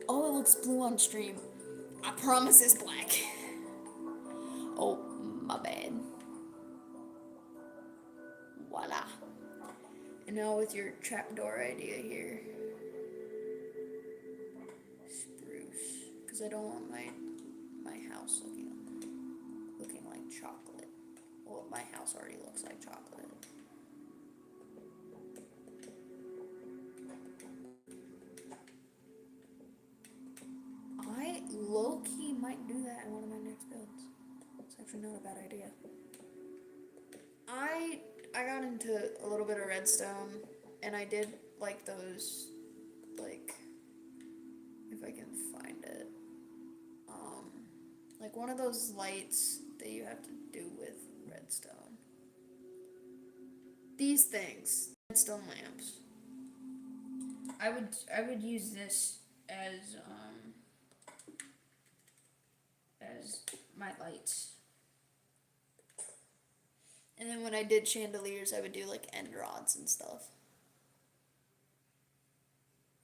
Oh, it looks blue on stream. I promise it's black. Oh, my bad. Voila. And now with your trapdoor idea here. Spruce. Because I don't want my house looking like chocolate. Well, my house already looks like chocolate. I low-key might do that in one of my next builds. It's actually not a bad idea. I got into a little bit of redstone, and I did like those, like, if I can find it, like one of those lights that you have to do with redstone. These things, redstone lamps. I would use this as my lights. And then when I did chandeliers, I would do like end rods and stuff.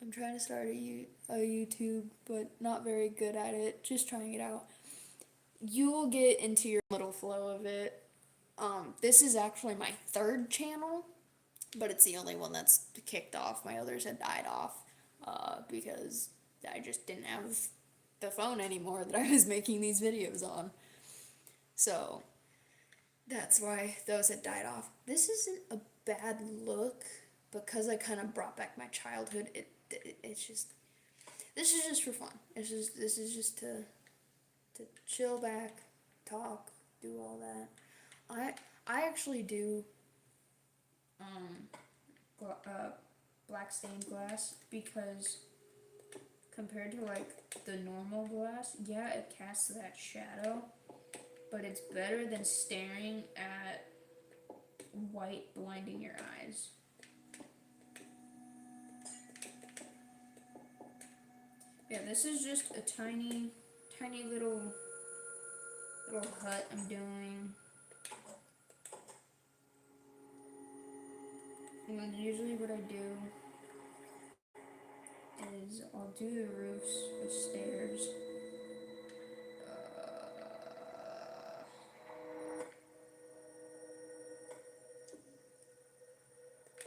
I'm trying to start a YouTube, but not very good at it. Just trying it out. You will get into your little flow of it. This is actually my third channel, but it's the only one that's kicked off. My others had died off because I just didn't have the phone anymore that I was making these videos on. So that's why those had died off. This isn't a bad look because I kind of brought back my childhood. It's just, this is just for fun. This is just to chill back, talk, do all that. I actually do black stained glass because compared to like the normal glass, yeah, it casts that shadow, but it's better than staring at white blinding your eyes. Yeah, this is just a tiny little hut I'm doing. And then usually what I do is I'll do the roofs with stairs.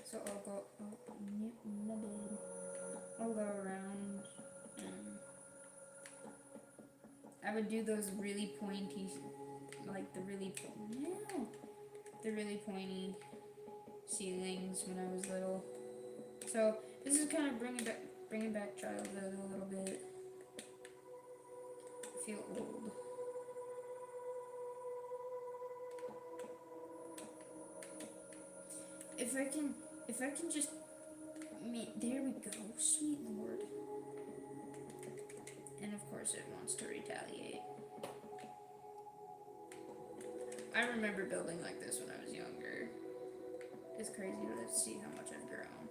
So I'll go around and I would do those really pointy, like the really pointy ceilings when I was little. So this is kind of bringing back childhood a little bit. I feel old. If I can just there we go, sweet lord. And of course it wants to retaliate. I remember building like this when I was younger. It's crazy to see how much I've grown.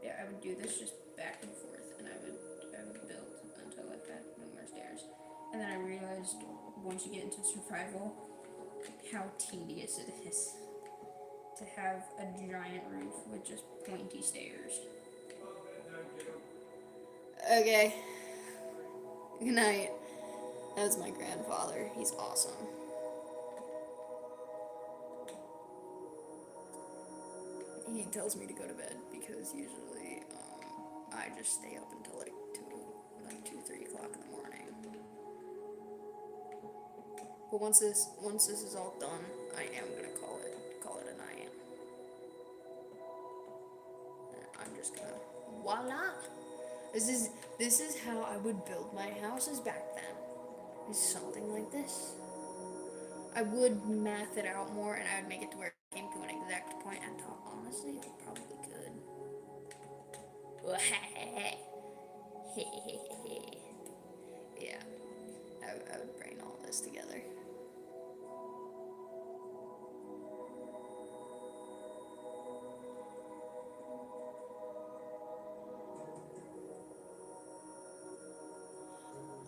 Yeah, I would do this just back and forth, and I would build until I had no more stairs. And then I realized once you get into survival, how tedious it is to have a giant roof with just pointy stairs. Okay. Good night. That's my grandfather. He's awesome. He tells me to go to bed because usually I just stay up until like 3 o'clock in the morning. But once this is all done, I am gonna call it a night. I'm just gonna voila. This is how I would build my houses back then. Is something like this. I would math it out more and I would make it to where it came to an exact point. I thought honestly it probably could. Yeah, I would brain all this together.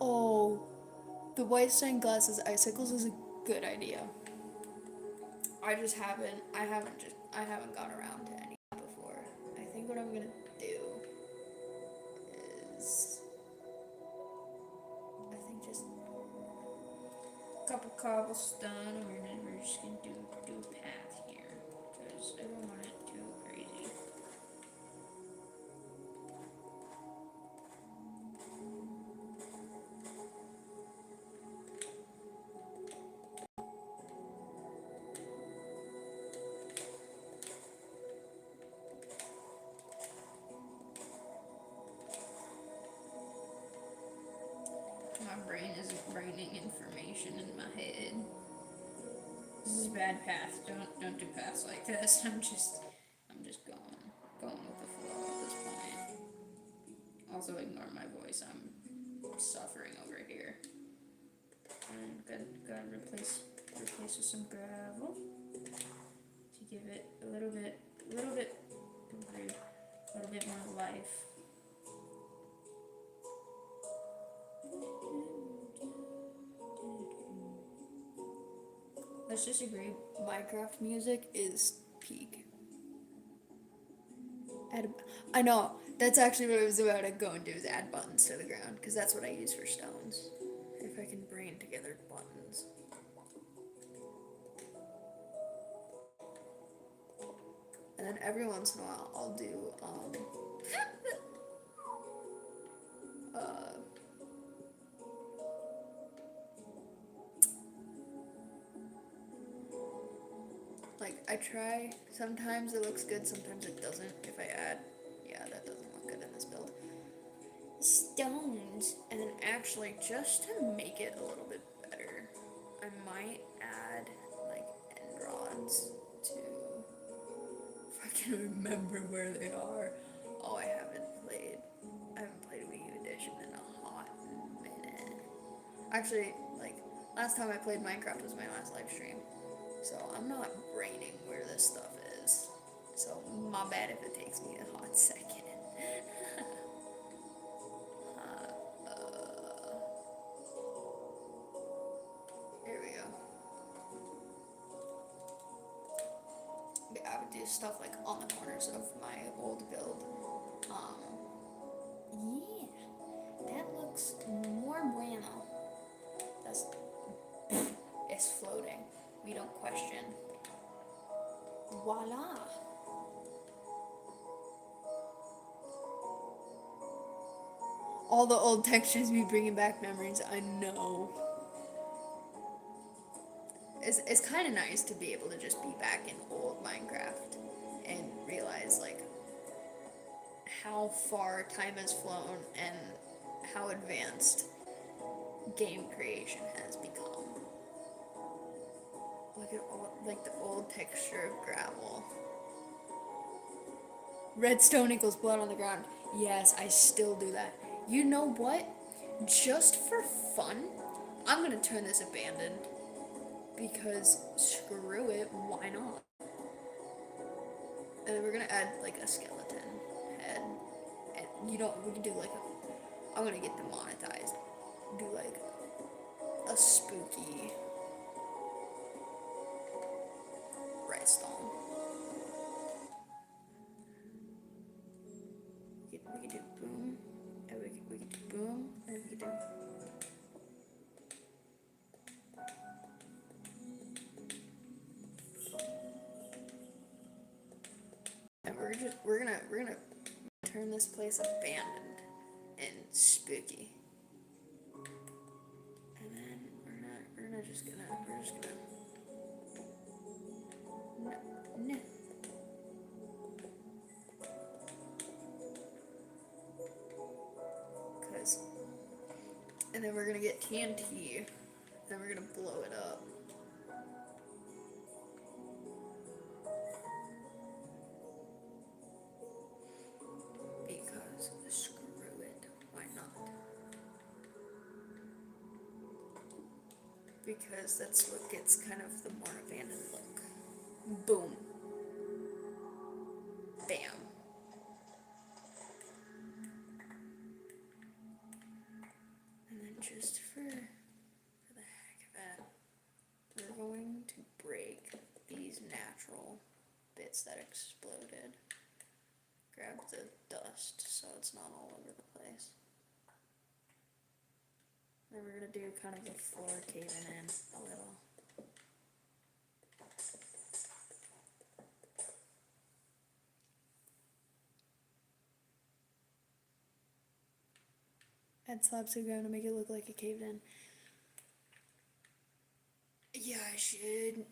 Oh, the white stained glasses icicles is a good idea. I haven't got around to any before. I think what I'm gonna do is, I think just a couple cobblestone, and then we're just gonna do a path here, because I don't want it too crazy. My brain isn't braining information in my head. This is a bad path. Don't do paths like this. I'm just going with the flow at this point. Also ignore my voice. I'm suffering over here. And gotta replace with some gravel to give it a little bit more life. Let's just agree, Minecraft music is peak. I know, that's actually what I was about to go and do, is add buttons to the ground, because that's what I use for stones. If I can brain together buttons. And then every once in a while, I'll do, uh, like, I try, sometimes it looks good, sometimes it doesn't. If I add, yeah, that doesn't look good in this build. Stones, and then actually, just to make it a little bit better, I might add, like, end rods to, if I can remember where they are. Oh, I haven't played Wii U Edition in a hot minute. Actually, like, last time I played Minecraft was my last live stream. So I'm not braining where this stuff is. So my bad if it takes me a hot second. Here we go. Yeah, I would do stuff like on the corners of my old build. Yeah, that looks more bueno. That's it's floating. We don't question. Voila. All the old textures be bringing back memories. I know. It's kind of nice to be able to just be back in old Minecraft and realize like how far time has flown and how advanced game creation has become. Look at all like the old texture of gravel. Redstone equals blood on the ground. Yes, I still do that. You know what? Just for fun, I'm gonna turn this abandoned. Because screw it, why not? And then we're gonna add like a skeleton head. And we can do like I'm gonna get demonetized. Do like a spooky redstone. We can do boom. And we can boom, and we do. And we're gonna turn this place abandoned and spooky. And then we're just gonna no. Cause and then we're gonna get TNT and we're gonna blow it up. Because screw it, why not? Because that's what gets kind of the more abandoned look. Boom. Bam. And then just for the heck of it, we're going to break these natural bits that exploded. Grab the dust so it's not all over the place. Then we're gonna do kind of the floor caving in a little. Add slabs to go to make it look like it caved in. Yeah, I should.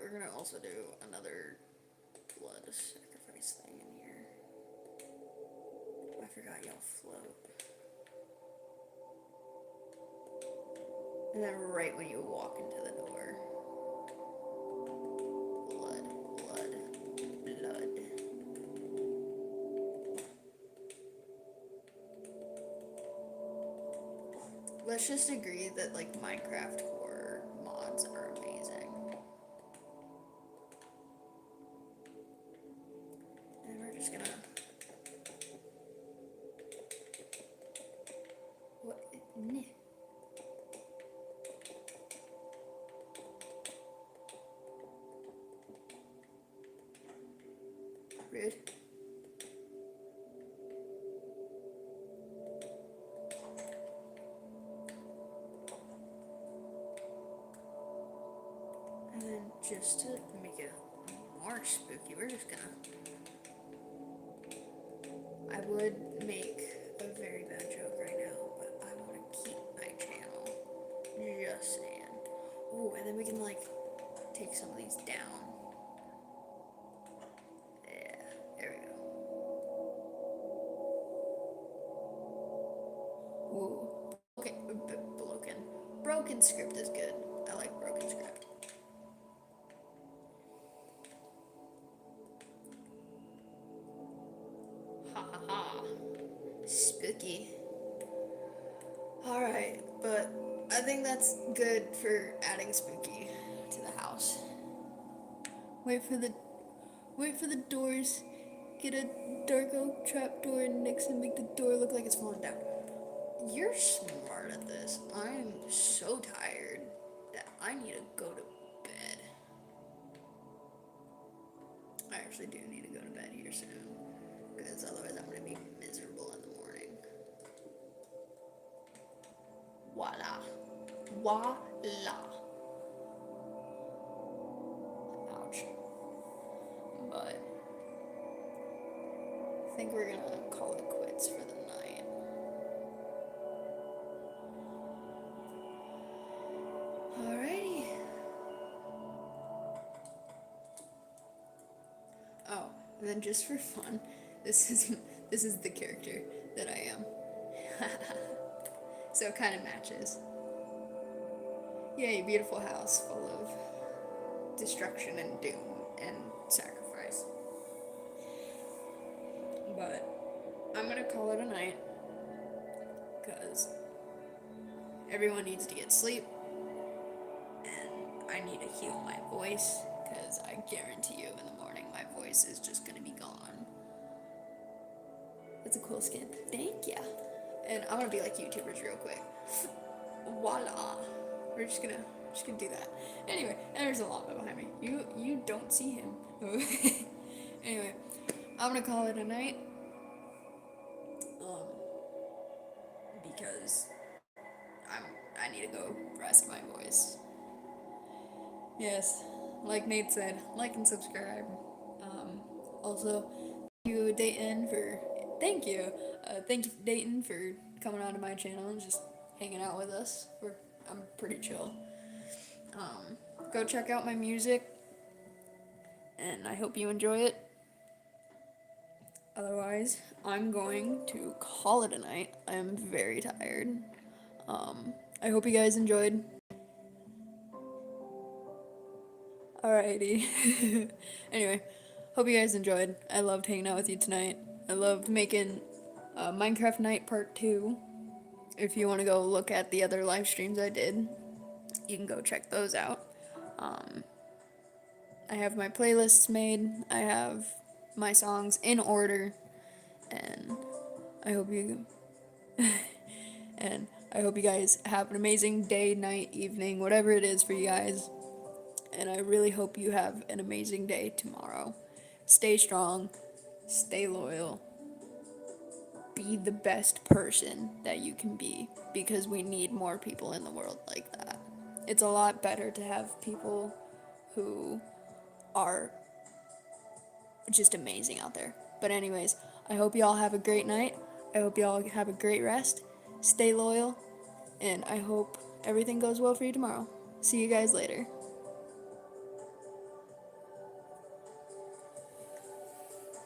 We're gonna also do another blood sacrifice thing in here. I forgot y'all float. And then right when you walk into the door, blood. Let's just agree that like Minecraft horror mods are amazing. And we're just gonna what rude. And then just to make it more spooky, we're just gonna I would make a very bad joke right now, but I want to keep my channel. Just saying. Ooh, and then we can like take some of these down. Yeah, there we go. Ooh, okay, broken script is good. I like broken script. Ha ha ha. Spooky. Alright, but I think that's good for adding spooky to the house. Wait for the doors. Get a dark oak trapdoor next and make the door look like it's falling down. You're smart at this. I'm so tired that I need to go to bed. I actually do need to go to bed here soon, because otherwise I'm going to be miserable in the morning. Voila. Ouch. But I think we're gonna call it quits for the night. Alrighty. Oh, and then just for fun, this is the character that I am. So it kind of matches. Yay, beautiful house full of destruction and doom and sacrifice. But I'm gonna call it a night because everyone needs to get sleep, and I need to heal my voice because I guarantee you in the morning my voice is just gonna be gone. It's a cool skin. Thank ya. And I'm gonna be like YouTubers real quick. Voila. We're just gonna do that. Anyway, and there's a llama behind me. You don't see him. Anyway, I'm gonna call it a night. Um, because I need to go rest my voice. Yes, like Nate said, like and subscribe. Also, thank you Dayton for thank you Dayton for coming onto my channel and just hanging out with us. I'm pretty chill. Go check out my music, and I hope you enjoy it. Otherwise, I'm going to call it a night. I am very tired. I hope you guys enjoyed. Alrighty. Anyway, hope you guys enjoyed. I loved hanging out with you tonight. I loved making Minecraft Night Part 2. If you want to go look at the other live streams I did, you can go check those out. I have my playlists made. I have my songs in order, and I hope you and I hope you guys have an amazing day, night, evening, whatever it is for you guys. And I really hope you have an amazing day tomorrow. Stay strong, stay loyal, be the best person that you can be, because we need more people in the world like that. It's a lot better to have people who are just amazing out there. But anyways, I hope y'all have a great night. I hope y'all have a great rest. Stay loyal, and I hope everything goes well for you tomorrow. See you guys later.